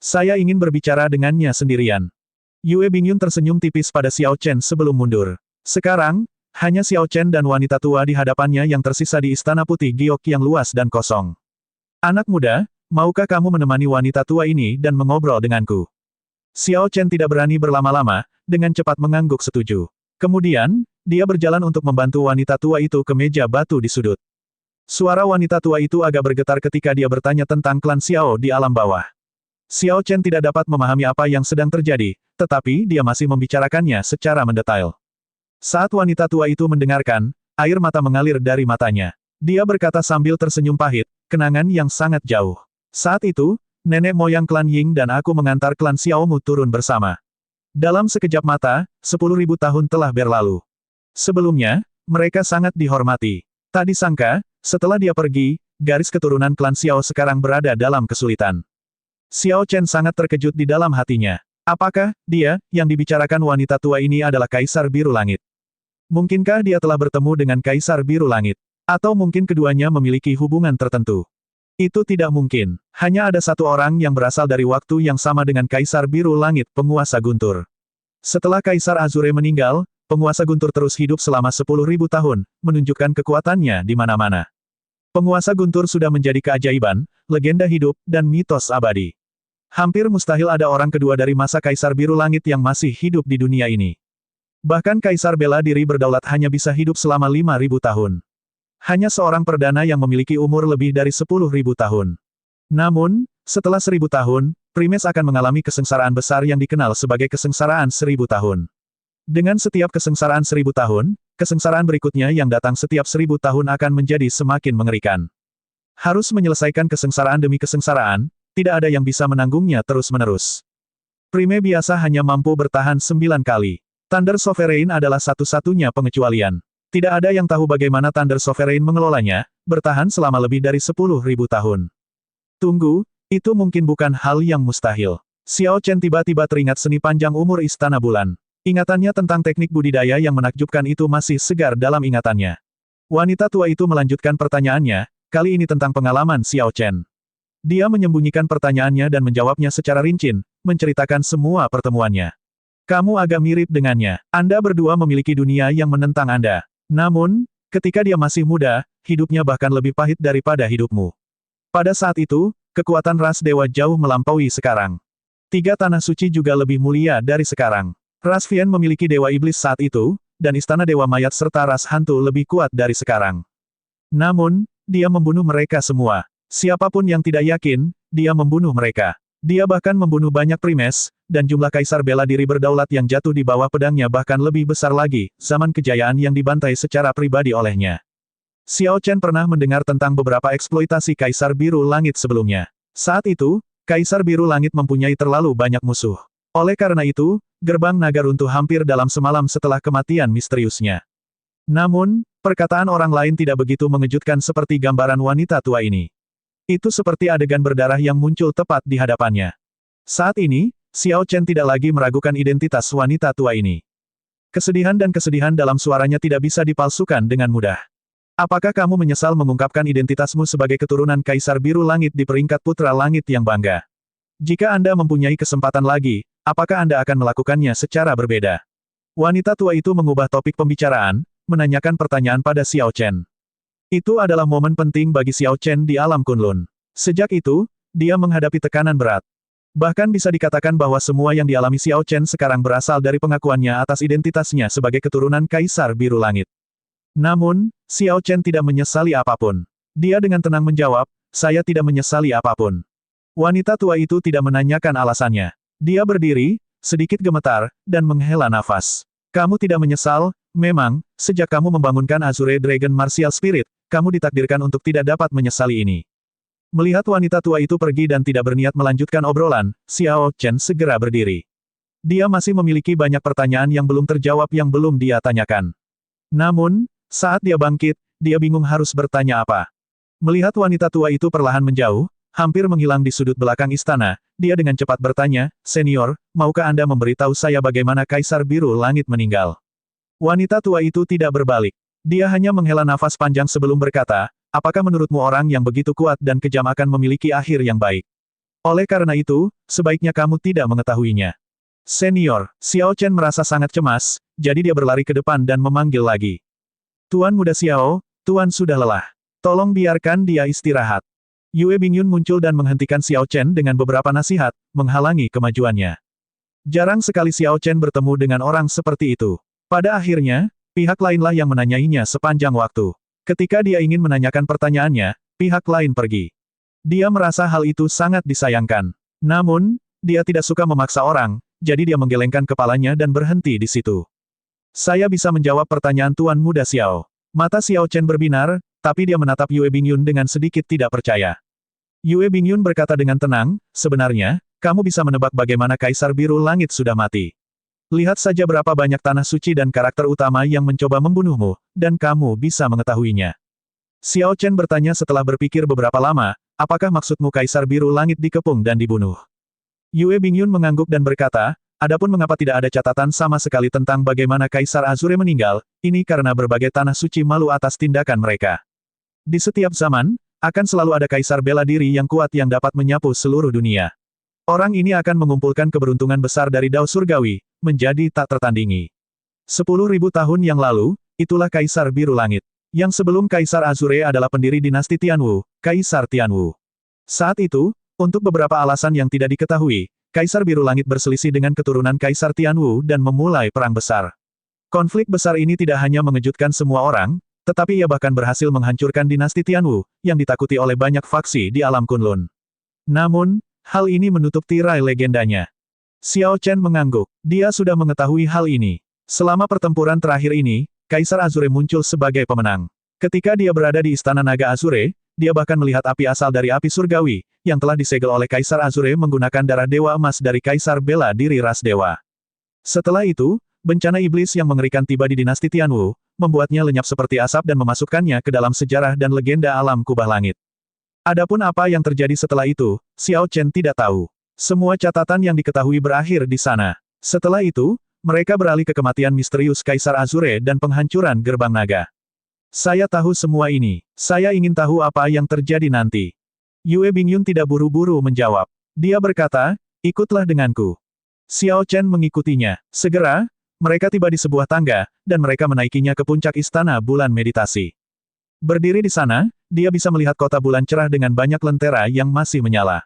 Saya ingin berbicara dengannya sendirian. Yue Bingyun tersenyum tipis pada Xiao Chen sebelum mundur. Sekarang, hanya Xiao Chen dan wanita tua di hadapannya yang tersisa di Istana Putih Giok yang luas dan kosong. Anak muda, maukah kamu menemani wanita tua ini dan mengobrol denganku? Xiao Chen tidak berani berlama-lama, dengan cepat mengangguk setuju. Kemudian, dia berjalan untuk membantu wanita tua itu ke meja batu di sudut. Suara wanita tua itu agak bergetar ketika dia bertanya tentang klan Xiao di alam bawah. Xiao Chen tidak dapat memahami apa yang sedang terjadi, tetapi dia masih membicarakannya secara mendetail. Saat wanita tua itu mendengarkan, air mata mengalir dari matanya. Dia berkata sambil tersenyum pahit, kenangan yang sangat jauh. Saat itu, nenek moyang klan Ying dan aku mengantar klan Xiaomu turun bersama. Dalam sekejap mata, 10.000 tahun telah berlalu. Sebelumnya, mereka sangat dihormati. Tak disangka, setelah dia pergi, garis keturunan klan Xiao sekarang berada dalam kesulitan. Xiao Chen sangat terkejut di dalam hatinya. Apakah dia, yang dibicarakan wanita tua ini adalah Kaisar Biru Langit? Mungkinkah dia telah bertemu dengan Kaisar Biru Langit? Atau mungkin keduanya memiliki hubungan tertentu? Itu tidak mungkin. Hanya ada satu orang yang berasal dari waktu yang sama dengan Kaisar Biru Langit, penguasa Guntur. Setelah Kaisar Azure meninggal, penguasa Guntur terus hidup selama 10.000 tahun, menunjukkan kekuatannya di mana-mana. Penguasa Guntur sudah menjadi keajaiban, legenda hidup, dan mitos abadi. Hampir mustahil ada orang kedua dari masa Kaisar Biru Langit yang masih hidup di dunia ini. Bahkan Kaisar bela diri berdaulat hanya bisa hidup selama 5.000 tahun. Hanya seorang perdana yang memiliki umur lebih dari 10.000 tahun. Namun, setelah 1.000 tahun, Primes akan mengalami kesengsaraan besar yang dikenal sebagai kesengsaraan 1.000 tahun. Dengan setiap kesengsaraan 1.000 tahun, kesengsaraan berikutnya yang datang setiap 1.000 tahun akan menjadi semakin mengerikan. Harus menyelesaikan kesengsaraan demi kesengsaraan, tidak ada yang bisa menanggungnya terus-menerus. Prime biasa hanya mampu bertahan 9 kali. Thunder Sovereign adalah satu-satunya pengecualian. Tidak ada yang tahu bagaimana Thunder Sovereign mengelolanya, bertahan selama lebih dari 10.000 tahun. Tunggu, itu mungkin bukan hal yang mustahil. Xiao Chen tiba-tiba teringat seni panjang umur Istana Bulan. Ingatannya tentang teknik budidaya yang menakjubkan itu masih segar dalam ingatannya. Wanita tua itu melanjutkan pertanyaannya, kali ini tentang pengalaman Xiao Chen. Dia menyembunyikan pertanyaannya dan menjawabnya secara rinci, menceritakan semua pertemuannya. Kamu agak mirip dengannya. Anda berdua memiliki dunia yang menentang Anda. Namun, ketika dia masih muda, hidupnya bahkan lebih pahit daripada hidupmu. Pada saat itu, kekuatan ras dewa jauh melampaui sekarang. 3 tanah suci juga lebih mulia dari sekarang. Ras Vian memiliki dewa iblis saat itu, dan istana dewa mayat serta ras hantu lebih kuat dari sekarang. Namun, dia membunuh mereka semua. Siapapun yang tidak yakin, dia membunuh mereka. Dia bahkan membunuh banyak Primes, dan jumlah kaisar bela diri berdaulat yang jatuh di bawah pedangnya bahkan lebih besar lagi, zaman kejayaan yang dibantai secara pribadi olehnya. Xiao Chen pernah mendengar tentang beberapa eksploitasi Kaisar Biru Langit sebelumnya. Saat itu, Kaisar Biru Langit mempunyai terlalu banyak musuh. Oleh karena itu, gerbang naga runtuh hampir dalam semalam setelah kematian misteriusnya. Namun, perkataan orang lain tidak begitu mengejutkan seperti gambaran wanita tua ini. Itu seperti adegan berdarah yang muncul tepat di hadapannya. Saat ini, Xiao Chen tidak lagi meragukan identitas wanita tua ini. Kesedihan dan kesedihan dalam suaranya tidak bisa dipalsukan dengan mudah. Apakah kamu menyesal mengungkapkan identitasmu sebagai keturunan Kaisar Biru Langit di peringkat Putra Langit yang bangga? Jika Anda mempunyai kesempatan lagi, apakah Anda akan melakukannya secara berbeda? Wanita tua itu mengubah topik pembicaraan, menanyakan pertanyaan pada Xiao Chen. Itu adalah momen penting bagi Xiao Chen di alam Kunlun. Sejak itu, dia menghadapi tekanan berat. Bahkan bisa dikatakan bahwa semua yang dialami Xiao Chen sekarang berasal dari pengakuannya atas identitasnya sebagai keturunan Kaisar Biru Langit. Namun, Xiao Chen tidak menyesali apapun. Dia dengan tenang menjawab, saya tidak menyesali apapun. Wanita tua itu tidak menanyakan alasannya. Dia berdiri, sedikit gemetar, dan menghela nafas. Kamu tidak menyesal, memang, sejak kamu membangunkan Azure Dragon Martial Spirit, kamu ditakdirkan untuk tidak dapat menyesali ini. Melihat wanita tua itu pergi dan tidak berniat melanjutkan obrolan, Xiao Chen segera berdiri. Dia masih memiliki banyak pertanyaan yang belum terjawab yang belum dia tanyakan. Namun, saat dia bangkit, dia bingung harus bertanya apa. Melihat wanita tua itu perlahan menjauh, hampir menghilang di sudut belakang istana, dia dengan cepat bertanya, "Senior, maukah Anda memberitahu saya bagaimana Kaisar Biru Langit meninggal?" Wanita tua itu tidak berbalik. Dia hanya menghela nafas panjang sebelum berkata, apakah menurutmu orang yang begitu kuat dan kejam akan memiliki akhir yang baik? Oleh karena itu, sebaiknya kamu tidak mengetahuinya. Senior, Xiao Chen merasa sangat cemas, jadi dia berlari ke depan dan memanggil lagi. Tuan Muda Xiao, Tuan sudah lelah. Tolong biarkan dia istirahat. Yue Bingyun muncul dan menghentikan Xiao Chen dengan beberapa nasihat, menghalangi kemajuannya. Jarang sekali Xiao Chen bertemu dengan orang seperti itu. Pada akhirnya, pihak lainlah yang menanyainya sepanjang waktu. Ketika dia ingin menanyakan pertanyaannya, pihak lain pergi. Dia merasa hal itu sangat disayangkan. Namun, dia tidak suka memaksa orang, jadi dia menggelengkan kepalanya dan berhenti di situ. Saya bisa menjawab pertanyaan Tuan Muda Xiao. Mata Xiao Chen berbinar, tapi dia menatap Yue Bingyun dengan sedikit tidak percaya. Yue Bingyun berkata dengan tenang, sebenarnya, kamu bisa menebak bagaimana Kaisar Biru Langit sudah mati. Lihat saja berapa banyak tanah suci dan karakter utama yang mencoba membunuhmu, dan kamu bisa mengetahuinya. Xiao Chen bertanya setelah berpikir beberapa lama, apakah maksudmu Kaisar Biru Langit dikepung dan dibunuh? Yue Bingyun mengangguk dan berkata, adapun mengapa tidak ada catatan sama sekali tentang bagaimana Kaisar Azure meninggal, ini karena berbagai tanah suci malu atas tindakan mereka. Di setiap zaman, akan selalu ada Kaisar bela diri yang kuat yang dapat menyapu seluruh dunia. Orang ini akan mengumpulkan keberuntungan besar dari Dao Surgawi, menjadi tak tertandingi. 10.000 tahun yang lalu, itulah Kaisar Biru Langit. Yang sebelum Kaisar Azure adalah pendiri dinasti Tianwu, Kaisar Tianwu. Saat itu, untuk beberapa alasan yang tidak diketahui, Kaisar Biru Langit berselisih dengan keturunan Kaisar Tianwu dan memulai perang besar. Konflik besar ini tidak hanya mengejutkan semua orang, tetapi ia bahkan berhasil menghancurkan dinasti Tianwu, yang ditakuti oleh banyak faksi di alam Kunlun. Namun, hal ini menutup tirai legendanya. Xiao Chen mengangguk. Dia sudah mengetahui hal ini. Selama pertempuran terakhir ini, Kaisar Azure muncul sebagai pemenang. Ketika dia berada di Istana Naga Azure, dia bahkan melihat api asal dari api surgawi, yang telah disegel oleh Kaisar Azure menggunakan darah dewa emas dari Kaisar bela diri ras dewa. Setelah itu, bencana iblis yang mengerikan tiba di dinasti Tianwu, membuatnya lenyap seperti asap dan memasukkannya ke dalam sejarah dan legenda alam kubah langit. Adapun apa yang terjadi setelah itu, Xiao Chen tidak tahu. Semua catatan yang diketahui berakhir di sana. Setelah itu, mereka beralih ke kematian misterius Kaisar Azure dan penghancuran gerbang naga. Saya tahu semua ini. Saya ingin tahu apa yang terjadi nanti. Yue Bingyun tidak buru-buru menjawab. Dia berkata, ikutlah denganku. Xiao Chen mengikutinya. Segera, mereka tiba di sebuah tangga, dan mereka menaikinya ke puncak istana bulan meditasi. Berdiri di sana, dia bisa melihat kota bulan cerah dengan banyak lentera yang masih menyala.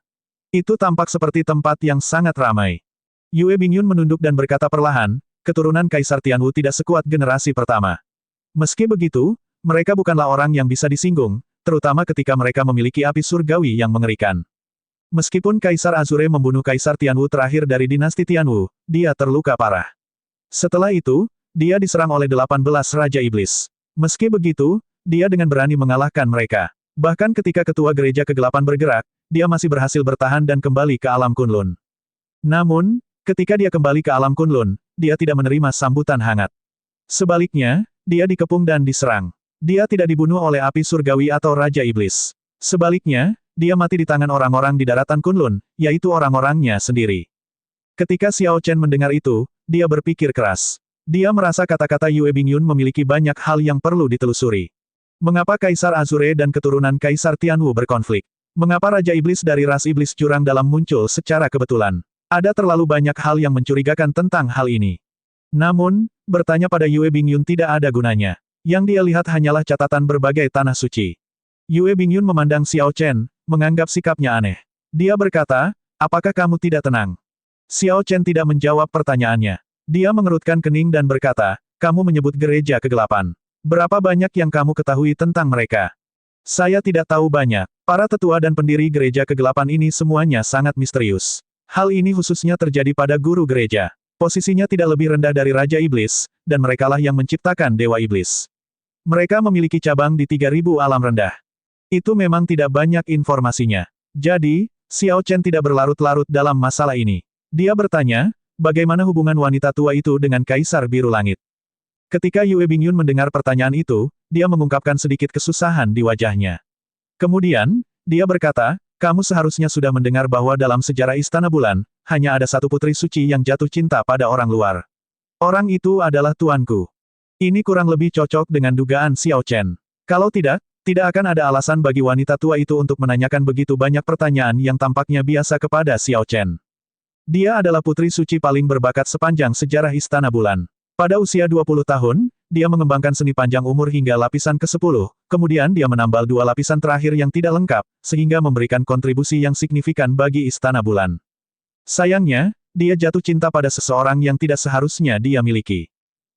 Itu tampak seperti tempat yang sangat ramai. Yue Bingyun menunduk dan berkata perlahan, keturunan Kaisar Tianwu tidak sekuat generasi pertama. Meski begitu, mereka bukanlah orang yang bisa disinggung, terutama ketika mereka memiliki api surgawi yang mengerikan. Meskipun Kaisar Azure membunuh Kaisar Tianwu terakhir dari dinasti Tianwu, dia terluka parah. Setelah itu, dia diserang oleh 18 Raja Iblis. Meski begitu, dia dengan berani mengalahkan mereka. Bahkan ketika ketua gereja kegelapan bergerak, dia masih berhasil bertahan dan kembali ke alam Kunlun. Namun, ketika dia kembali ke alam Kunlun, dia tidak menerima sambutan hangat. Sebaliknya, dia dikepung dan diserang. Dia tidak dibunuh oleh api surgawi atau Raja Iblis. Sebaliknya, dia mati di tangan orang-orang di daratan Kunlun, yaitu orang-orangnya sendiri. Ketika Xiao Chen mendengar itu, dia berpikir keras. Dia merasa kata-kata Yue Bingyun memiliki banyak hal yang perlu ditelusuri. Mengapa Kaisar Azure dan keturunan Kaisar Tianwu berkonflik? Mengapa Raja Iblis dari ras Iblis Jurang Dalam muncul secara kebetulan? Ada terlalu banyak hal yang mencurigakan tentang hal ini. Namun, bertanya pada Yue Bingyun tidak ada gunanya. Yang dia lihat hanyalah catatan berbagai tanah suci. Yue Bingyun memandang Xiao Chen, menganggap sikapnya aneh. Dia berkata, apakah kamu tidak tenang? Xiao Chen tidak menjawab pertanyaannya. Dia mengerutkan kening dan berkata, kamu menyebut gereja kegelapan. Berapa banyak yang kamu ketahui tentang mereka? Saya tidak tahu banyak. Para tetua dan pendiri gereja kegelapan ini semuanya sangat misterius. Hal ini khususnya terjadi pada guru gereja. Posisinya tidak lebih rendah dari Raja Iblis, dan merekalah yang menciptakan Dewa Iblis. Mereka memiliki cabang di 3000 alam rendah. Itu memang tidak banyak informasinya. Jadi, Xiao Chen tidak berlarut-larut dalam masalah ini. Dia bertanya, bagaimana hubungan wanita tua itu dengan Kaisar Biru Langit? Ketika Yue Bingyun mendengar pertanyaan itu, dia mengungkapkan sedikit kesusahan di wajahnya. Kemudian, dia berkata, kamu seharusnya sudah mendengar bahwa dalam sejarah Istana Bulan, hanya ada satu putri suci yang jatuh cinta pada orang luar. Orang itu adalah tuanku. Ini kurang lebih cocok dengan dugaan Xiao Chen. Kalau tidak, tidak akan ada alasan bagi wanita tua itu untuk menanyakan begitu banyak pertanyaan yang tampaknya biasa kepada Xiao Chen. Dia adalah putri suci paling berbakat sepanjang sejarah Istana Bulan. Pada usia 20 tahun, dia mengembangkan seni panjang umur hingga lapisan ke-10, kemudian dia menambal 2 lapisan terakhir yang tidak lengkap, sehingga memberikan kontribusi yang signifikan bagi Istana Bulan. Sayangnya, dia jatuh cinta pada seseorang yang tidak seharusnya dia miliki.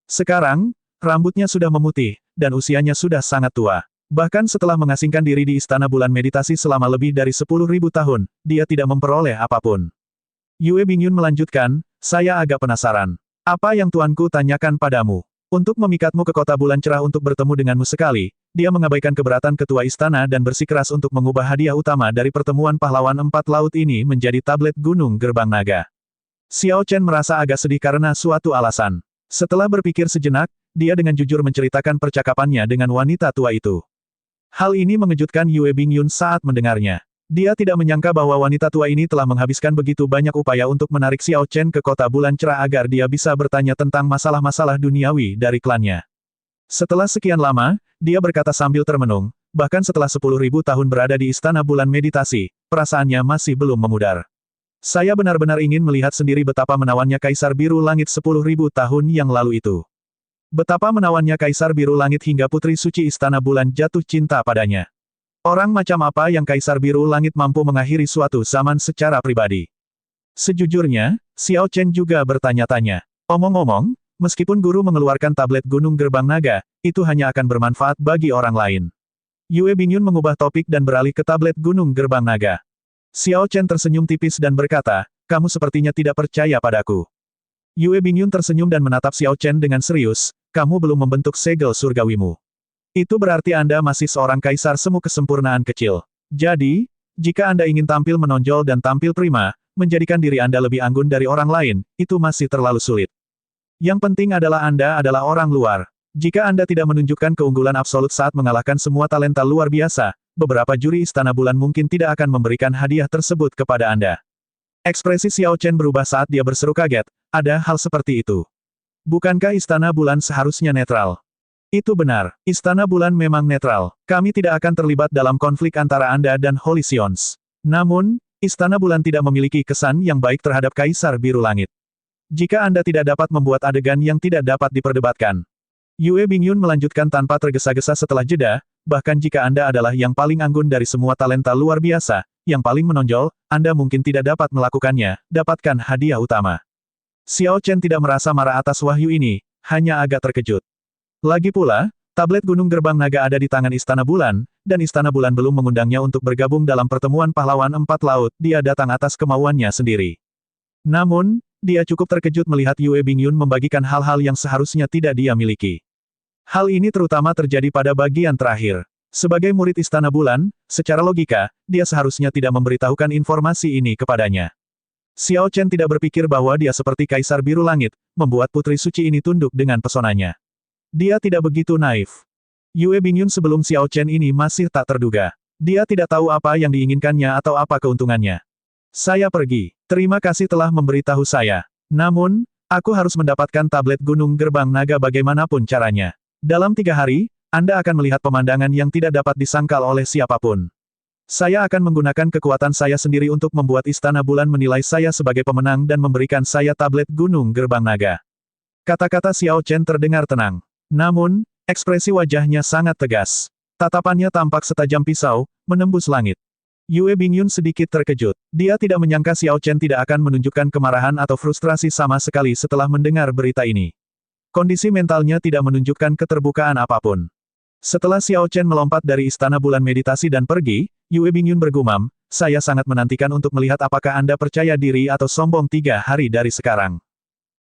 Sekarang, rambutnya sudah memutih, dan usianya sudah sangat tua. Bahkan setelah mengasingkan diri di Istana Bulan Meditasi selama lebih dari 10.000 tahun, dia tidak memperoleh apapun. Yue Bingyun melanjutkan, saya agak penasaran. Apa yang tuanku tanyakan padamu? Untuk memikatmu ke kota bulan cerah untuk bertemu denganmu sekali, dia mengabaikan keberatan ketua istana dan bersikeras untuk mengubah hadiah utama dari pertemuan pahlawan 4 laut ini menjadi tablet gunung gerbang naga. Xiao Chen merasa agak sedih karena suatu alasan. Setelah berpikir sejenak, dia dengan jujur menceritakan percakapannya dengan wanita tua itu. Hal ini mengejutkan Yue Bingyun saat mendengarnya. Dia tidak menyangka bahwa wanita tua ini telah menghabiskan begitu banyak upaya untuk menarik Xiao Chen ke kota bulan cerah agar dia bisa bertanya tentang masalah-masalah duniawi dari klannya. Setelah sekian lama, dia berkata sambil termenung, bahkan setelah 10.000 tahun berada di Istana Bulan Meditasi, perasaannya masih belum memudar. Saya benar-benar ingin melihat sendiri betapa menawannya Kaisar Biru Langit 10.000 tahun yang lalu itu. Betapa menawannya Kaisar Biru Langit hingga Putri Suci Istana Bulan jatuh cinta padanya. Orang macam apa yang Kaisar Biru Langit mampu mengakhiri suatu zaman secara pribadi? Sejujurnya, Xiao Chen juga bertanya-tanya. Omong-omong, Meskipun guru mengeluarkan tablet Gunung Gerbang Naga, itu hanya akan bermanfaat bagi orang lain. Yue Bingyun mengubah topik dan beralih ke tablet Gunung Gerbang Naga. Xiao Chen tersenyum tipis dan berkata, kamu sepertinya tidak percaya padaku. Yue Bingyun tersenyum dan menatap Xiao Chen dengan serius, kamu belum membentuk segel surgawimu. Itu berarti Anda masih seorang kaisar semu kesempurnaan kecil. Jadi, jika Anda ingin tampil menonjol dan tampil prima, menjadikan diri Anda lebih anggun dari orang lain, itu masih terlalu sulit. Yang penting adalah Anda adalah orang luar. Jika Anda tidak menunjukkan keunggulan absolut saat mengalahkan semua talenta luar biasa, beberapa juri Istana Bulan mungkin tidak akan memberikan hadiah tersebut kepada Anda. Ekspresi Xiao Chen berubah saat dia berseru kaget, ada hal seperti itu. Bukankah Istana Bulan seharusnya netral? Itu benar, Istana Bulan memang netral. Kami tidak akan terlibat dalam konflik antara Anda dan Holy Sions. Namun, Istana Bulan tidak memiliki kesan yang baik terhadap Kaisar Biru Langit. Jika Anda tidak dapat membuat adegan yang tidak dapat diperdebatkan. Yue Bingyun melanjutkan tanpa tergesa-gesa setelah jeda, bahkan jika Anda adalah yang paling anggun dari semua talenta luar biasa, yang paling menonjol, Anda mungkin tidak dapat melakukannya, dapatkan hadiah utama. Xiao Chen tidak merasa marah atas wahyu ini, hanya agak terkejut. Lagi pula, tablet Gunung Gerbang Naga ada di tangan Istana Bulan, dan Istana Bulan belum mengundangnya untuk bergabung dalam pertemuan pahlawan empat laut, dia datang atas kemauannya sendiri. Namun, dia cukup terkejut melihat Yue Bingyun membagikan hal-hal yang seharusnya tidak dia miliki. Hal ini terutama terjadi pada bagian terakhir. Sebagai murid Istana Bulan, secara logika, dia seharusnya tidak memberitahukan informasi ini kepadanya. Xiao Chen tidak berpikir bahwa dia seperti Kaisar Biru Langit, membuat Putri Suci ini tunduk dengan pesonanya. Dia tidak begitu naif. Yue Bingyun sebelum Xiao Chen ini masih tak terduga. Dia tidak tahu apa yang diinginkannya atau apa keuntungannya. Saya pergi. Terima kasih telah memberitahu saya. Namun, aku harus mendapatkan tablet Gunung Gerbang Naga bagaimanapun caranya. Dalam 3 hari, Anda akan melihat pemandangan yang tidak dapat disangkal oleh siapapun. Saya akan menggunakan kekuatan saya sendiri untuk membuat Istana Bulan menilai saya sebagai pemenang dan memberikan saya tablet Gunung Gerbang Naga. Kata-kata Xiao Chen terdengar tenang. Namun, ekspresi wajahnya sangat tegas. Tatapannya tampak setajam pisau, menembus langit. Yue Bingyun sedikit terkejut. Dia tidak menyangka Xiao Chen tidak akan menunjukkan kemarahan atau frustrasi sama sekali setelah mendengar berita ini. Kondisi mentalnya tidak menunjukkan keterbukaan apapun. Setelah Xiao Chen melompat dari Istana Bulan Meditasi dan pergi, Yue Bingyun bergumam, saya sangat menantikan untuk melihat apakah Anda percaya diri atau sombong 3 hari dari sekarang.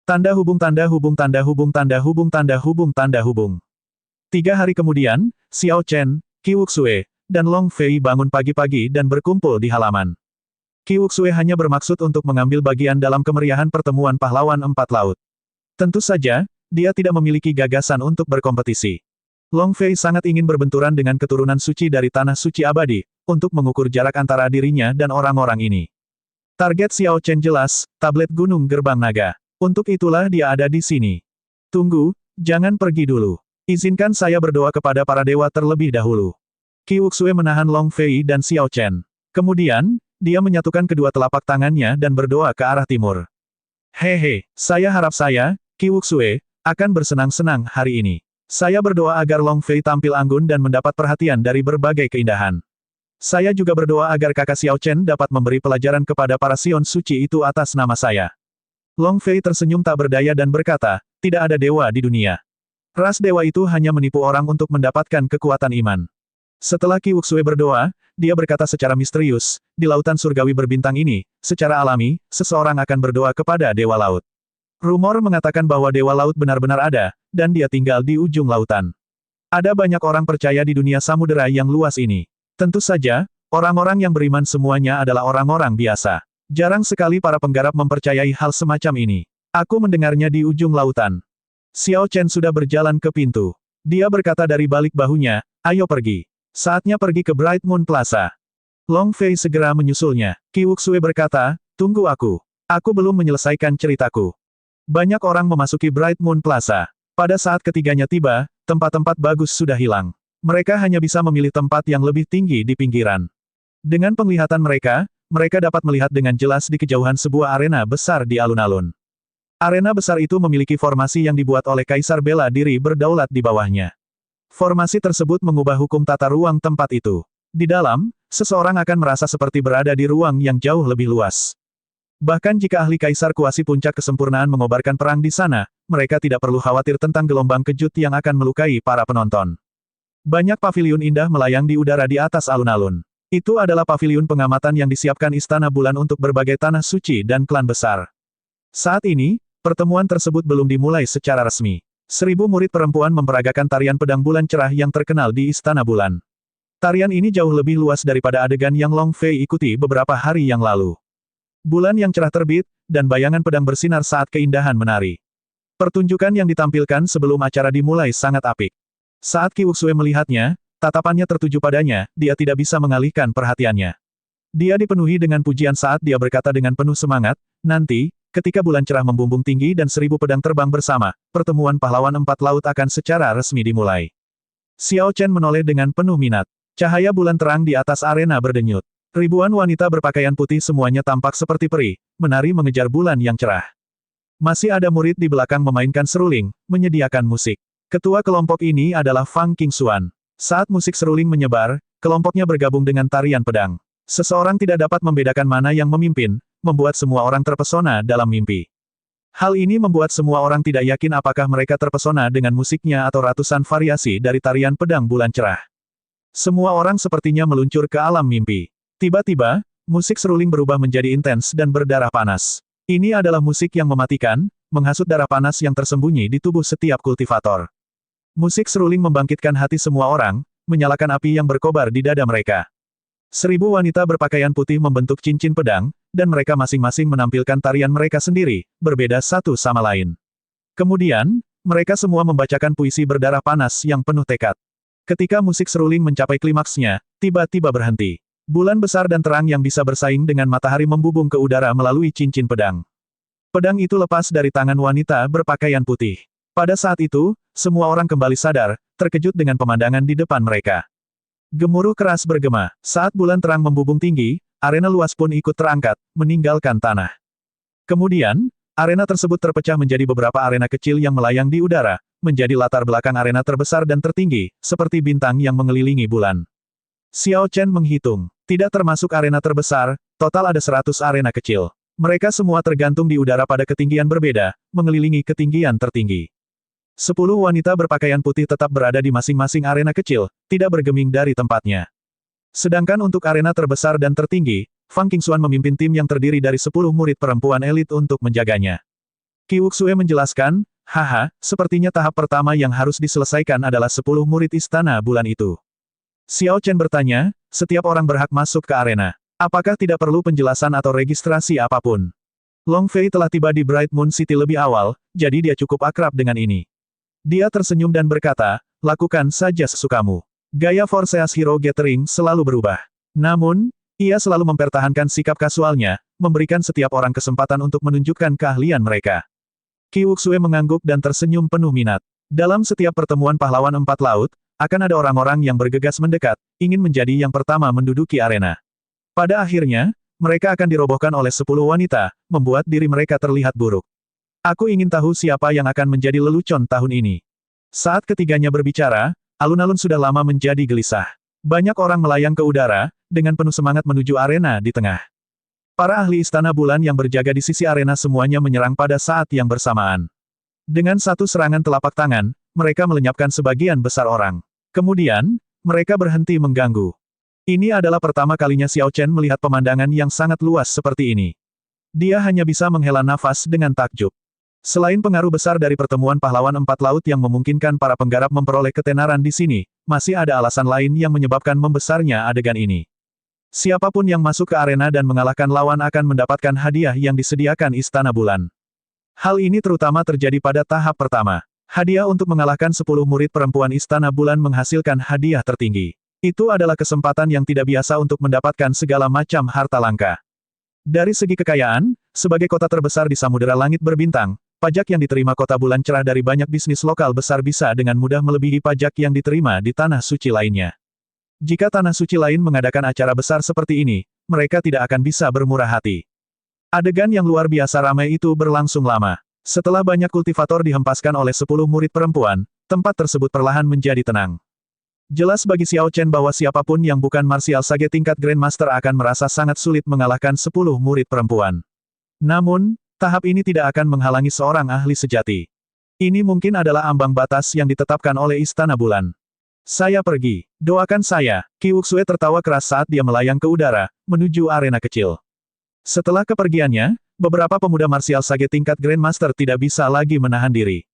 Tanda hubung tanda hubung tanda hubung tanda hubung tanda hubung tanda hubung. 3 hari kemudian, Xiao Chen, Qi Wuxue, dan Long Fei bangun pagi-pagi dan berkumpul di halaman. Qi Wuxue hanya bermaksud untuk mengambil bagian dalam kemeriahan pertemuan pahlawan empat laut. Tentu saja, dia tidak memiliki gagasan untuk berkompetisi. Long Fei sangat ingin berbenturan dengan keturunan suci dari Tanah Suci Abadi, untuk mengukur jarak antara dirinya dan orang-orang ini. Target Xiao Chen jelas, tablet Gunung Gerbang Naga. Untuk itulah dia ada di sini. Tunggu, jangan pergi dulu. Izinkan saya berdoa kepada para dewa terlebih dahulu. Qi Wuxue menahan Long Fei dan Xiao Chen. Kemudian, dia menyatukan kedua telapak tangannya dan berdoa ke arah timur. Hehe, saya harap saya, Qi Wuxue, akan bersenang-senang hari ini. Saya berdoa agar Long Fei tampil anggun dan mendapat perhatian dari berbagai keindahan. Saya juga berdoa agar kakak Xiao Chen dapat memberi pelajaran kepada para Sion suci itu atas nama saya. Long Fei tersenyum tak berdaya dan berkata, tidak ada dewa di dunia. Ras dewa itu hanya menipu orang untuk mendapatkan kekuatan iman. Setelah Qi Wuxue berdoa, dia berkata secara misterius, di lautan surgawi berbintang ini, secara alami, seseorang akan berdoa kepada dewa laut. Rumor mengatakan bahwa dewa laut benar-benar ada, dan dia tinggal di ujung lautan. Ada banyak orang percaya di dunia samudera yang luas ini. Tentu saja, orang-orang yang beriman semuanya adalah orang-orang biasa. Jarang sekali para penggarap mempercayai hal semacam ini. Aku mendengarnya di ujung lautan. Xiao Chen sudah berjalan ke pintu. Dia berkata dari balik bahunya, ayo pergi. Saatnya pergi ke Bright Moon Plaza. Long Fei segera menyusulnya. Qi Wuxue berkata, tunggu aku. Aku belum menyelesaikan ceritaku. Banyak orang memasuki Bright Moon Plaza. Pada saat ketiganya tiba, tempat-tempat bagus sudah hilang. Mereka hanya bisa memilih tempat yang lebih tinggi di pinggiran. Dengan penglihatan mereka, mereka dapat melihat dengan jelas di kejauhan sebuah arena besar di alun-alun. Arena besar itu memiliki formasi yang dibuat oleh Kaisar Bela Diri berdaulat di bawahnya. Formasi tersebut mengubah hukum tata ruang tempat itu. Di dalam, seseorang akan merasa seperti berada di ruang yang jauh lebih luas. Bahkan jika ahli kaisar kuasi puncak kesempurnaan mengobarkan perang di sana, mereka tidak perlu khawatir tentang gelombang kejut yang akan melukai para penonton. Banyak paviliun indah melayang di udara di atas alun-alun. Itu adalah paviliun pengamatan yang disiapkan Istana Bulan untuk berbagai tanah suci dan klan besar. Saat ini, pertemuan tersebut belum dimulai secara resmi. 1000 murid perempuan memperagakan tarian pedang bulan cerah yang terkenal di Istana Bulan. Tarian ini jauh lebih luas daripada adegan yang Long Fei ikuti beberapa hari yang lalu. Bulan yang cerah terbit, dan bayangan pedang bersinar saat keindahan menari. Pertunjukan yang ditampilkan sebelum acara dimulai sangat apik. Saat Qi Wuxue melihatnya, tatapannya tertuju padanya, dia tidak bisa mengalihkan perhatiannya. Dia dipenuhi dengan pujian saat dia berkata dengan penuh semangat, nanti, ketika bulan cerah membumbung tinggi dan 1000 pedang terbang bersama, pertemuan pahlawan 4 laut akan secara resmi dimulai. Xiao Chen menoleh dengan penuh minat. Cahaya bulan terang di atas arena berdenyut. Ribuan wanita berpakaian putih semuanya tampak seperti peri, menari mengejar bulan yang cerah. Masih ada murid di belakang memainkan seruling, menyediakan musik. Ketua kelompok ini adalah Fang Qingxuan. Saat musik seruling menyebar, kelompoknya bergabung dengan tarian pedang. Seseorang tidak dapat membedakan mana yang memimpin, membuat semua orang terpesona dalam mimpi. Hal ini membuat semua orang tidak yakin apakah mereka terpesona dengan musiknya atau ratusan variasi dari tarian pedang bulan cerah. Semua orang sepertinya meluncur ke alam mimpi. Tiba-tiba, musik seruling berubah menjadi intens dan berdarah panas. Ini adalah musik yang mematikan, menghasut darah panas yang tersembunyi di tubuh setiap kultivator. Musik seruling membangkitkan hati semua orang, menyalakan api yang berkobar di dada mereka. 1000 wanita berpakaian putih membentuk cincin pedang, dan mereka masing-masing menampilkan tarian mereka sendiri, berbeda satu sama lain. Kemudian, mereka semua membacakan puisi berdarah panas yang penuh tekad. Ketika musik seruling mencapai klimaksnya, tiba-tiba berhenti. Bulan besar dan terang yang bisa bersaing dengan matahari membubung ke udara melalui cincin pedang. Pedang itu lepas dari tangan wanita berpakaian putih. Pada saat itu, semua orang kembali sadar, terkejut dengan pemandangan di depan mereka. Gemuruh keras bergema. Saat bulan terang membubung tinggi, arena luas pun ikut terangkat, meninggalkan tanah. Kemudian, arena tersebut terpecah menjadi beberapa arena kecil yang melayang di udara, menjadi latar belakang arena terbesar dan tertinggi, seperti bintang yang mengelilingi bulan. Xiao Chen menghitung. Tidak termasuk arena terbesar, total ada 100 arena kecil. Mereka semua tergantung di udara pada ketinggian berbeda, mengelilingi ketinggian tertinggi. 10 wanita berpakaian putih tetap berada di masing-masing arena kecil, tidak bergeming dari tempatnya. Sedangkan untuk arena terbesar dan tertinggi, Fang Qingxuan memimpin tim yang terdiri dari 10 murid perempuan elit untuk menjaganya. Qi Wuxue menjelaskan, haha, sepertinya tahap pertama yang harus diselesaikan adalah 10 murid istana bulan itu. Xiao Chen bertanya, setiap orang berhak masuk ke arena. Apakah tidak perlu penjelasan atau registrasi apapun? Long Fei telah tiba di Bright Moon City lebih awal, jadi dia cukup akrab dengan ini. Dia tersenyum dan berkata, lakukan saja sesukamu. Gaya Forceas Hero Gathering selalu berubah. Namun, ia selalu mempertahankan sikap kasualnya, memberikan setiap orang kesempatan untuk menunjukkan keahlian mereka. Qi Wuxue mengangguk dan tersenyum penuh minat. Dalam setiap pertemuan pahlawan 4 laut, akan ada orang-orang yang bergegas mendekat, ingin menjadi yang pertama menduduki arena. Pada akhirnya, mereka akan dirobohkan oleh 10 wanita, membuat diri mereka terlihat buruk. Aku ingin tahu siapa yang akan menjadi lelucon tahun ini. Saat ketiganya berbicara, alun-alun sudah lama menjadi gelisah. Banyak orang melayang ke udara, dengan penuh semangat menuju arena di tengah. Para ahli istana bulan yang berjaga di sisi arena semuanya menyerang pada saat yang bersamaan. Dengan satu serangan telapak tangan, mereka melenyapkan sebagian besar orang. Kemudian, mereka berhenti mengganggu. Ini adalah pertama kalinya Xiao Chen melihat pemandangan yang sangat luas seperti ini. Dia hanya bisa menghela nafas dengan takjub. Selain pengaruh besar dari pertemuan pahlawan 4 laut yang memungkinkan para penggarap memperoleh ketenaran di sini, masih ada alasan lain yang menyebabkan membesarnya adegan ini. Siapapun yang masuk ke arena dan mengalahkan lawan akan mendapatkan hadiah yang disediakan Istana Bulan. Hal ini terutama terjadi pada tahap pertama. Hadiah untuk mengalahkan 10 murid perempuan Istana Bulan menghasilkan hadiah tertinggi. Itu adalah kesempatan yang tidak biasa untuk mendapatkan segala macam harta langka. Dari segi kekayaan, sebagai kota terbesar di Samudera Langit Berbintang, pajak yang diterima kota bulan cerah dari banyak bisnis lokal besar bisa dengan mudah melebihi pajak yang diterima di tanah suci lainnya. Jika tanah suci lain mengadakan acara besar seperti ini, mereka tidak akan bisa bermurah hati. Adegan yang luar biasa ramai itu berlangsung lama. Setelah banyak kultivator dihempaskan oleh 10 murid perempuan, tempat tersebut perlahan menjadi tenang. Jelas bagi Xiao Chen bahwa siapapun yang bukan martial sage tingkat Grandmaster akan merasa sangat sulit mengalahkan 10 murid perempuan. Namun, tahap ini tidak akan menghalangi seorang ahli sejati. Ini mungkin adalah ambang batas yang ditetapkan oleh Istana Bulan. Saya pergi. Doakan saya. Qi Wuxue tertawa keras saat dia melayang ke udara, menuju arena kecil. Setelah kepergiannya, beberapa pemuda marsial sage tingkat Grandmaster tidak bisa lagi menahan diri.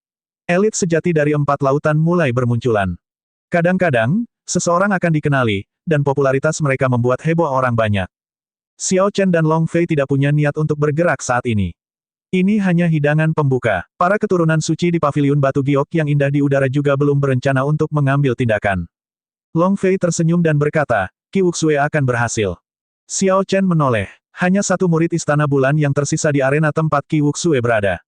Elit sejati dari 4 lautan mulai bermunculan. Kadang-kadang, seseorang akan dikenali, dan popularitas mereka membuat heboh orang banyak. Xiao Chen dan Long Fei tidak punya niat untuk bergerak saat ini. Ini hanya hidangan pembuka. Para keturunan suci di paviliun batu giok yang indah di udara juga belum berencana untuk mengambil tindakan. Long Fei tersenyum dan berkata, Qi Wuxue akan berhasil. Xiao Chen menoleh. Hanya satu murid Istana Bulan yang tersisa di arena tempat Qi Wuxue berada.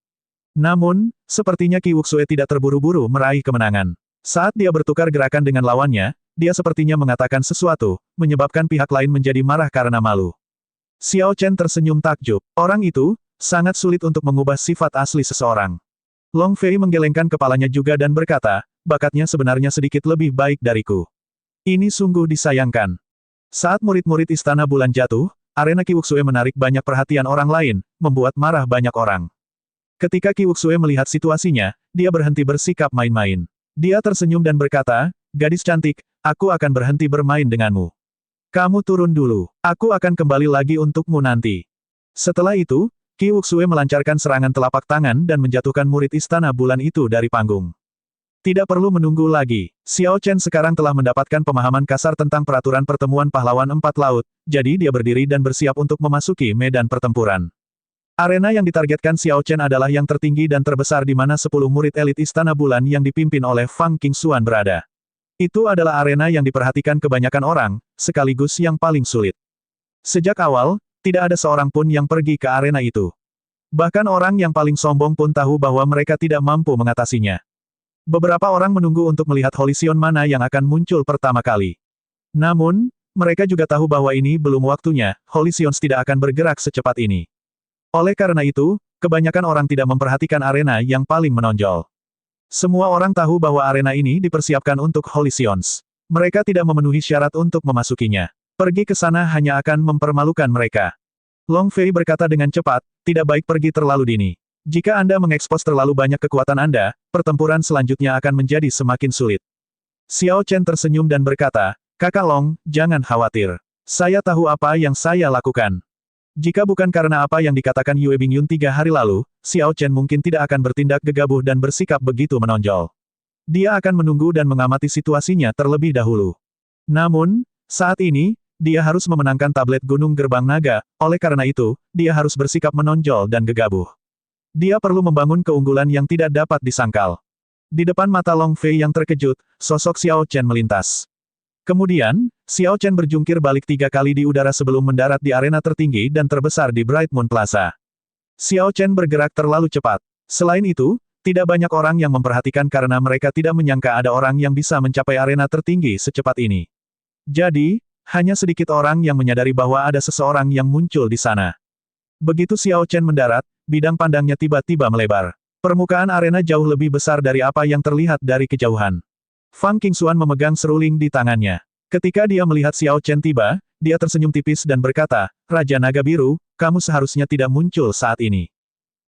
Namun, sepertinya Qi Wuxue tidak terburu-buru meraih kemenangan. Saat dia bertukar gerakan dengan lawannya, dia sepertinya mengatakan sesuatu, menyebabkan pihak lain menjadi marah karena malu. Xiao Chen tersenyum takjub. Orang itu, sangat sulit untuk mengubah sifat asli seseorang. Long Fei menggelengkan kepalanya juga dan berkata, bakatnya sebenarnya sedikit lebih baik dariku. Ini sungguh disayangkan. Saat murid-murid Istana Bulan jatuh, arena Qi Wuxue menarik banyak perhatian orang lain, membuat marah banyak orang. Ketika Qi Wuxue melihat situasinya, dia berhenti bersikap main-main. Dia tersenyum dan berkata, gadis cantik, aku akan berhenti bermain denganmu. Kamu turun dulu. Aku akan kembali lagi untukmu nanti. Setelah itu, Qi Wuxue melancarkan serangan telapak tangan dan menjatuhkan murid Istana Bulan itu dari panggung. Tidak perlu menunggu lagi. Xiao Chen sekarang telah mendapatkan pemahaman kasar tentang peraturan pertemuan pahlawan 4 laut, jadi dia berdiri dan bersiap untuk memasuki medan pertempuran. Arena yang ditargetkan Xiao Chen adalah yang tertinggi dan terbesar di mana 10 murid elit Istana Bulan yang dipimpin oleh Fang Qingxuan berada. Itu adalah arena yang diperhatikan kebanyakan orang, sekaligus yang paling sulit. Sejak awal, tidak ada seorang pun yang pergi ke arena itu. Bahkan orang yang paling sombong pun tahu bahwa mereka tidak mampu mengatasinya. Beberapa orang menunggu untuk melihat Holision mana yang akan muncul pertama kali. Namun, mereka juga tahu bahwa ini belum waktunya, Holisions tidak akan bergerak secepat ini. Oleh karena itu, kebanyakan orang tidak memperhatikan arena yang paling menonjol. Semua orang tahu bahwa arena ini dipersiapkan untuk Holisions. Mereka tidak memenuhi syarat untuk memasukinya. Pergi ke sana hanya akan mempermalukan mereka. Long Fei berkata dengan cepat, tidak baik pergi terlalu dini. Jika Anda mengekspos terlalu banyak kekuatan Anda, pertempuran selanjutnya akan menjadi semakin sulit. Xiao Chen tersenyum dan berkata, Kakak Long, jangan khawatir. Saya tahu apa yang saya lakukan. Jika bukan karena apa yang dikatakan Yue Bingyun 3 hari lalu, Xiao Chen mungkin tidak akan bertindak gegabah dan bersikap begitu menonjol. Dia akan menunggu dan mengamati situasinya terlebih dahulu. Namun, saat ini, dia harus memenangkan tablet Gunung Gerbang Naga, oleh karena itu, dia harus bersikap menonjol dan gegabah. Dia perlu membangun keunggulan yang tidak dapat disangkal. Di depan mata Long Fei yang terkejut, sosok Xiao Chen melintas. Kemudian, Xiao Chen berjungkir balik 3 kali di udara sebelum mendarat di arena tertinggi dan terbesar di Bright Moon Plaza. Xiao Chen bergerak terlalu cepat. Selain itu, tidak banyak orang yang memperhatikan karena mereka tidak menyangka ada orang yang bisa mencapai arena tertinggi secepat ini. Jadi, hanya sedikit orang yang menyadari bahwa ada seseorang yang muncul di sana. Begitu Xiao Chen mendarat, bidang pandangnya tiba-tiba melebar. Permukaan arena jauh lebih besar dari apa yang terlihat dari kejauhan. Fang Qingxuan memegang seruling di tangannya. Ketika dia melihat Xiao Chen tiba, dia tersenyum tipis dan berkata, Raja Naga Biru, kamu seharusnya tidak muncul saat ini.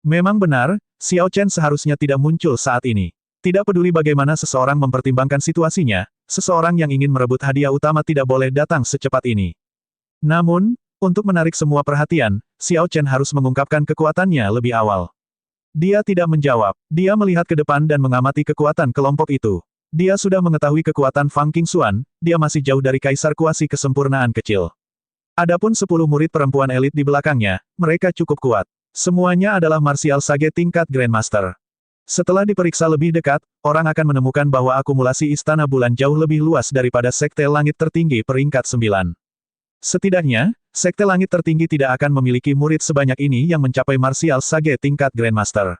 Memang benar, Xiao Chen seharusnya tidak muncul saat ini. Tidak peduli bagaimana seseorang mempertimbangkan situasinya, seseorang yang ingin merebut hadiah utama tidak boleh datang secepat ini. Namun, untuk menarik semua perhatian, Xiao Chen harus mengungkapkan kekuatannya lebih awal. Dia tidak menjawab. Dia melihat ke depan dan mengamati kekuatan kelompok itu. Dia sudah mengetahui kekuatan Fang Qingxuan, dia masih jauh dari kaisar kuasi kesempurnaan kecil. Adapun 10 murid perempuan elit di belakangnya, mereka cukup kuat. Semuanya adalah martial sage tingkat Grandmaster. Setelah diperiksa lebih dekat, orang akan menemukan bahwa akumulasi Istana Bulan jauh lebih luas daripada Sekte Langit Tertinggi peringkat 9. Setidaknya, Sekte Langit Tertinggi tidak akan memiliki murid sebanyak ini yang mencapai martial sage tingkat Grandmaster.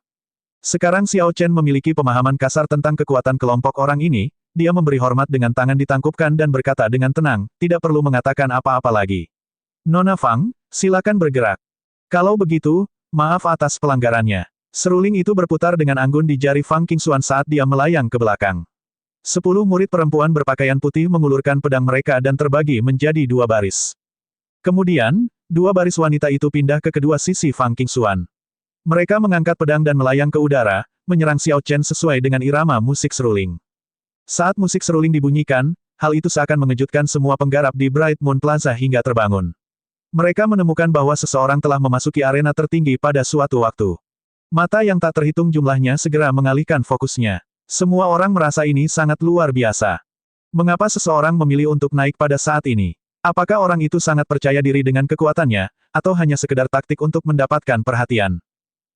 Sekarang Xiao Chen memiliki pemahaman kasar tentang kekuatan kelompok orang ini, dia memberi hormat dengan tangan ditangkupkan dan berkata dengan tenang, tidak perlu mengatakan apa-apa lagi. Nona Fang, silakan bergerak. Kalau begitu, maaf atas pelanggarannya. Seruling itu berputar dengan anggun di jari Fang Qingxuan saat dia melayang ke belakang. 10 murid perempuan berpakaian putih mengulurkan pedang mereka dan terbagi menjadi 2 baris. Kemudian, Dua baris wanita itu pindah ke kedua sisi Fang Qingxuan. Mereka mengangkat pedang dan melayang ke udara, menyerang Xiao Chen sesuai dengan irama musik seruling. Saat musik seruling dibunyikan, hal itu seakan mengejutkan semua penggarap di Bright Moon Plaza hingga terbangun. Mereka menemukan bahwa seseorang telah memasuki arena tertinggi pada suatu waktu. Mata yang tak terhitung jumlahnya segera mengalihkan fokusnya. Semua orang merasa ini sangat luar biasa. Mengapa seseorang memilih untuk naik pada saat ini? Apakah orang itu sangat percaya diri dengan kekuatannya, atau hanya sekedar taktik untuk mendapatkan perhatian?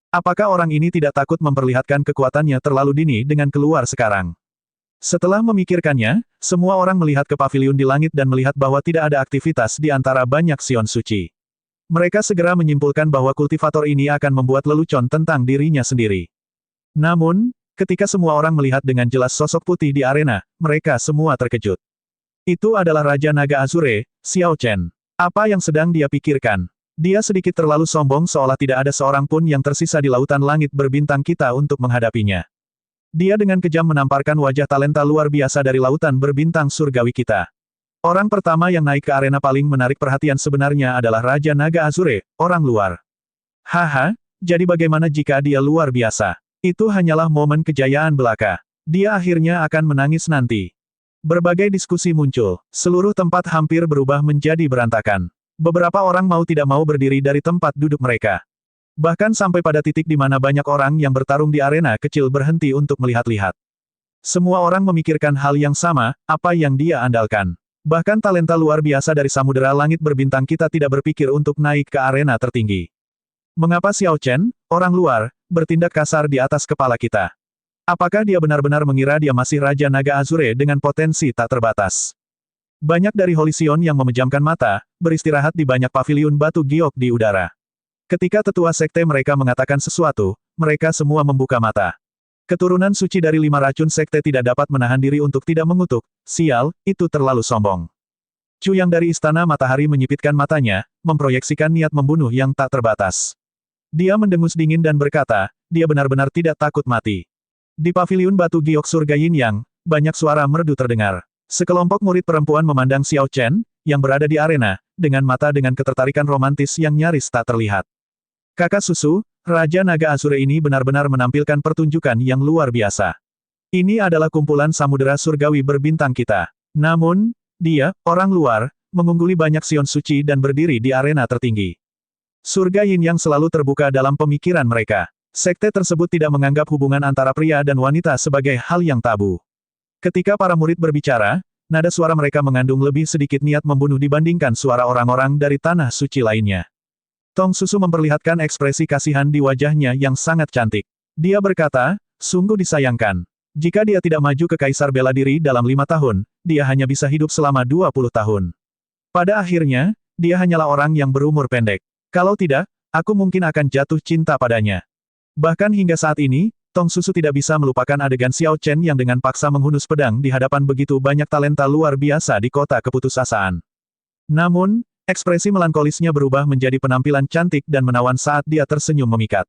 Apakah orang ini tidak takut memperlihatkan kekuatannya terlalu dini dengan keluar sekarang? Setelah memikirkannya, semua orang melihat ke paviliun di langit dan melihat bahwa tidak ada aktivitas di antara banyak sion suci. Mereka segera menyimpulkan bahwa kultivator ini akan membuat lelucon tentang dirinya sendiri. Namun, ketika semua orang melihat dengan jelas sosok putih di arena, mereka semua terkejut. Itu adalah Raja Naga Azure, Xiao Chen. Apa yang sedang dia pikirkan? Dia sedikit terlalu sombong seolah tidak ada seorang pun yang tersisa di lautan langit berbintang kita untuk menghadapinya. Dia dengan kejam menamparkan wajah talenta luar biasa dari lautan berbintang surgawi kita. Orang pertama yang naik ke arena paling menarik perhatian sebenarnya adalah Raja Naga Azure, orang luar. Haha, jadi bagaimana jika dia luar biasa? Itu hanyalah momen kejayaan belaka. Dia akhirnya akan menangis nanti. Berbagai diskusi muncul. Seluruh tempat hampir berubah menjadi berantakan. Beberapa orang mau tidak mau berdiri dari tempat duduk mereka. Bahkan sampai pada titik di mana banyak orang yang bertarung di arena kecil berhenti untuk melihat-lihat. Semua orang memikirkan hal yang sama, apa yang dia andalkan. Bahkan talenta luar biasa dari samudera langit berbintang kita tidak berpikir untuk naik ke arena tertinggi. Mengapa Xiao Chen, orang luar, bertindak kasar di atas kepala kita? Apakah dia benar-benar mengira dia masih Raja Naga Azure dengan potensi tak terbatas? Banyak dari Holy Sion yang memejamkan mata, beristirahat di banyak paviliun batu giok di udara. Ketika tetua sekte mereka mengatakan sesuatu, mereka semua membuka mata. Keturunan suci dari 5 racun sekte tidak dapat menahan diri untuk tidak mengutuk, sial, itu terlalu sombong. Chu yang dari Istana Matahari menyipitkan matanya, memproyeksikan niat membunuh yang tak terbatas. Dia mendengus dingin dan berkata, dia benar-benar tidak takut mati. Di paviliun batu giok surga Yin Yang, banyak suara merdu terdengar. Sekelompok murid perempuan memandang Xiao Chen, yang berada di arena, dengan mata dengan ketertarikan romantis yang nyaris tak terlihat. Kakak susu, Raja Naga Azure ini benar-benar menampilkan pertunjukan yang luar biasa. Ini adalah kumpulan samudera surgawi berbintang kita. Namun, dia, orang luar, mengungguli banyak sion suci dan berdiri di arena tertinggi. Surga Yin Yang selalu terbuka dalam pemikiran mereka. Sekte tersebut tidak menganggap hubungan antara pria dan wanita sebagai hal yang tabu. Ketika para murid berbicara, nada suara mereka mengandung lebih sedikit niat membunuh dibandingkan suara orang-orang dari tanah suci lainnya. Tong Susu memperlihatkan ekspresi kasihan di wajahnya yang sangat cantik. Dia berkata, sungguh disayangkan. Jika dia tidak maju ke Kaisar Bela Diri dalam 5 tahun, dia hanya bisa hidup selama 20 tahun. Pada akhirnya, dia hanyalah orang yang berumur pendek. Kalau tidak, aku mungkin akan jatuh cinta padanya. Bahkan hingga saat ini, Tong Susu tidak bisa melupakan adegan Xiao Chen yang dengan paksa menghunus pedang di hadapan begitu banyak talenta luar biasa di kota keputusasaan. Namun, ekspresi melankolisnya berubah menjadi penampilan cantik dan menawan saat dia tersenyum memikat.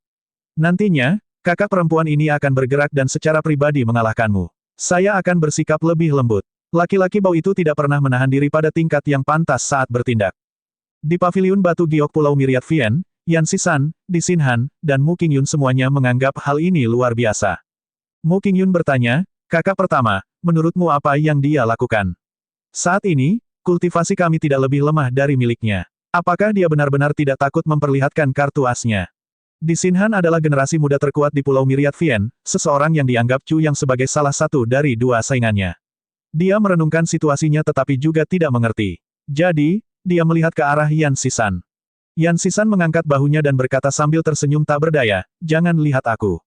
Nantinya, kakak perempuan ini akan bergerak dan secara pribadi mengalahkanmu. Saya akan bersikap lebih lembut. Laki-laki bau itu tidak pernah menahan diri pada tingkat yang pantas saat bertindak. Di paviliun batu giok Pulau Myriad Vien, Yan Sisan, Di Xinhan, dan Mu Qingyun semuanya menganggap hal ini luar biasa. Mu Qingyun bertanya, kakak pertama, menurutmu apa yang dia lakukan? Saat ini, kultivasi kami tidak lebih lemah dari miliknya. Apakah dia benar-benar tidak takut memperlihatkan kartu asnya? Di Xinhan adalah generasi muda terkuat di Pulau Myriad Vien, seseorang yang dianggap Chu yang sebagai salah satu dari 2 saingannya. Dia merenungkan situasinya tetapi juga tidak mengerti. Jadi, dia melihat ke arah Yan Sisan. Yan Sisan mengangkat bahunya dan berkata sambil tersenyum tak berdaya, jangan lihat aku.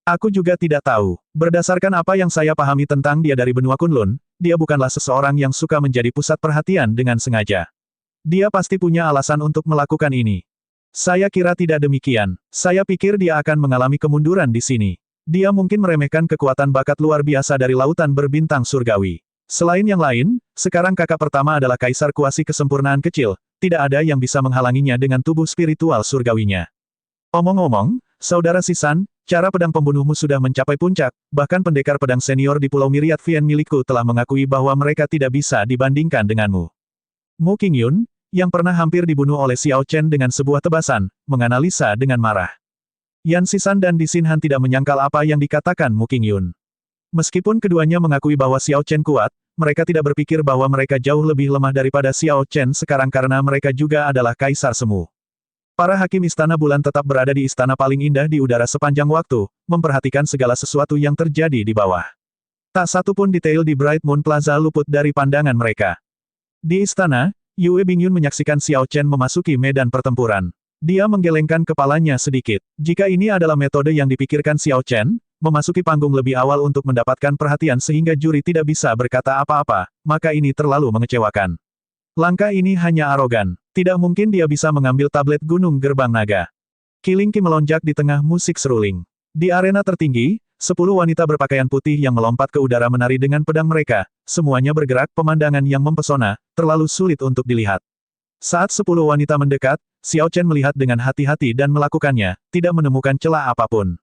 Aku juga tidak tahu. Berdasarkan apa yang saya pahami tentang dia dari benua Kunlun, dia bukanlah seseorang yang suka menjadi pusat perhatian dengan sengaja. Dia pasti punya alasan untuk melakukan ini. Saya kira tidak demikian. Saya pikir dia akan mengalami kemunduran di sini. Dia mungkin meremehkan kekuatan bakat luar biasa dari lautan berbintang surgawi. Selain yang lain, sekarang kakak pertama adalah kaisar kuasi kesempurnaan kecil, tidak ada yang bisa menghalanginya dengan tubuh spiritual surgawinya. Omong-omong, saudara Sisan, cara pedang pembunuhmu sudah mencapai puncak, bahkan pendekar pedang senior di Pulau Myriad Vien milikku telah mengakui bahwa mereka tidak bisa dibandingkan denganmu. Mu Qingyun, yang pernah hampir dibunuh oleh Xiao Chen dengan sebuah tebasan, menganalisa dengan marah. Yan Sisan dan Di Xin Han tidak menyangkal apa yang dikatakan Mu Qingyun. Meskipun keduanya mengakui bahwa Xiao Chen kuat, mereka tidak berpikir bahwa mereka jauh lebih lemah daripada Xiao Chen sekarang karena mereka juga adalah kaisar semu. Para hakim Istana Bulan tetap berada di istana paling indah di udara sepanjang waktu, memperhatikan segala sesuatu yang terjadi di bawah. Tak satu pun detail di Bright Moon Plaza luput dari pandangan mereka. Di istana, Yue Bingyun menyaksikan Xiao Chen memasuki medan pertempuran. Dia menggelengkan kepalanya sedikit. Jika ini adalah metode yang dipikirkan Xiao Chen, memasuki panggung lebih awal untuk mendapatkan perhatian sehingga juri tidak bisa berkata apa-apa, maka ini terlalu mengecewakan. Langkah ini hanya arogan. Tidak mungkin dia bisa mengambil tablet Gunung Gerbang Naga. Killing Ki melonjak di tengah musik seruling. Di arena tertinggi, 10 wanita berpakaian putih yang melompat ke udara menari dengan pedang mereka, semuanya bergerak pemandangan yang mempesona, terlalu sulit untuk dilihat. Saat 10 wanita mendekat, Xiao Chen melihat dengan hati-hati dan melakukannya, tidak menemukan celah apapun.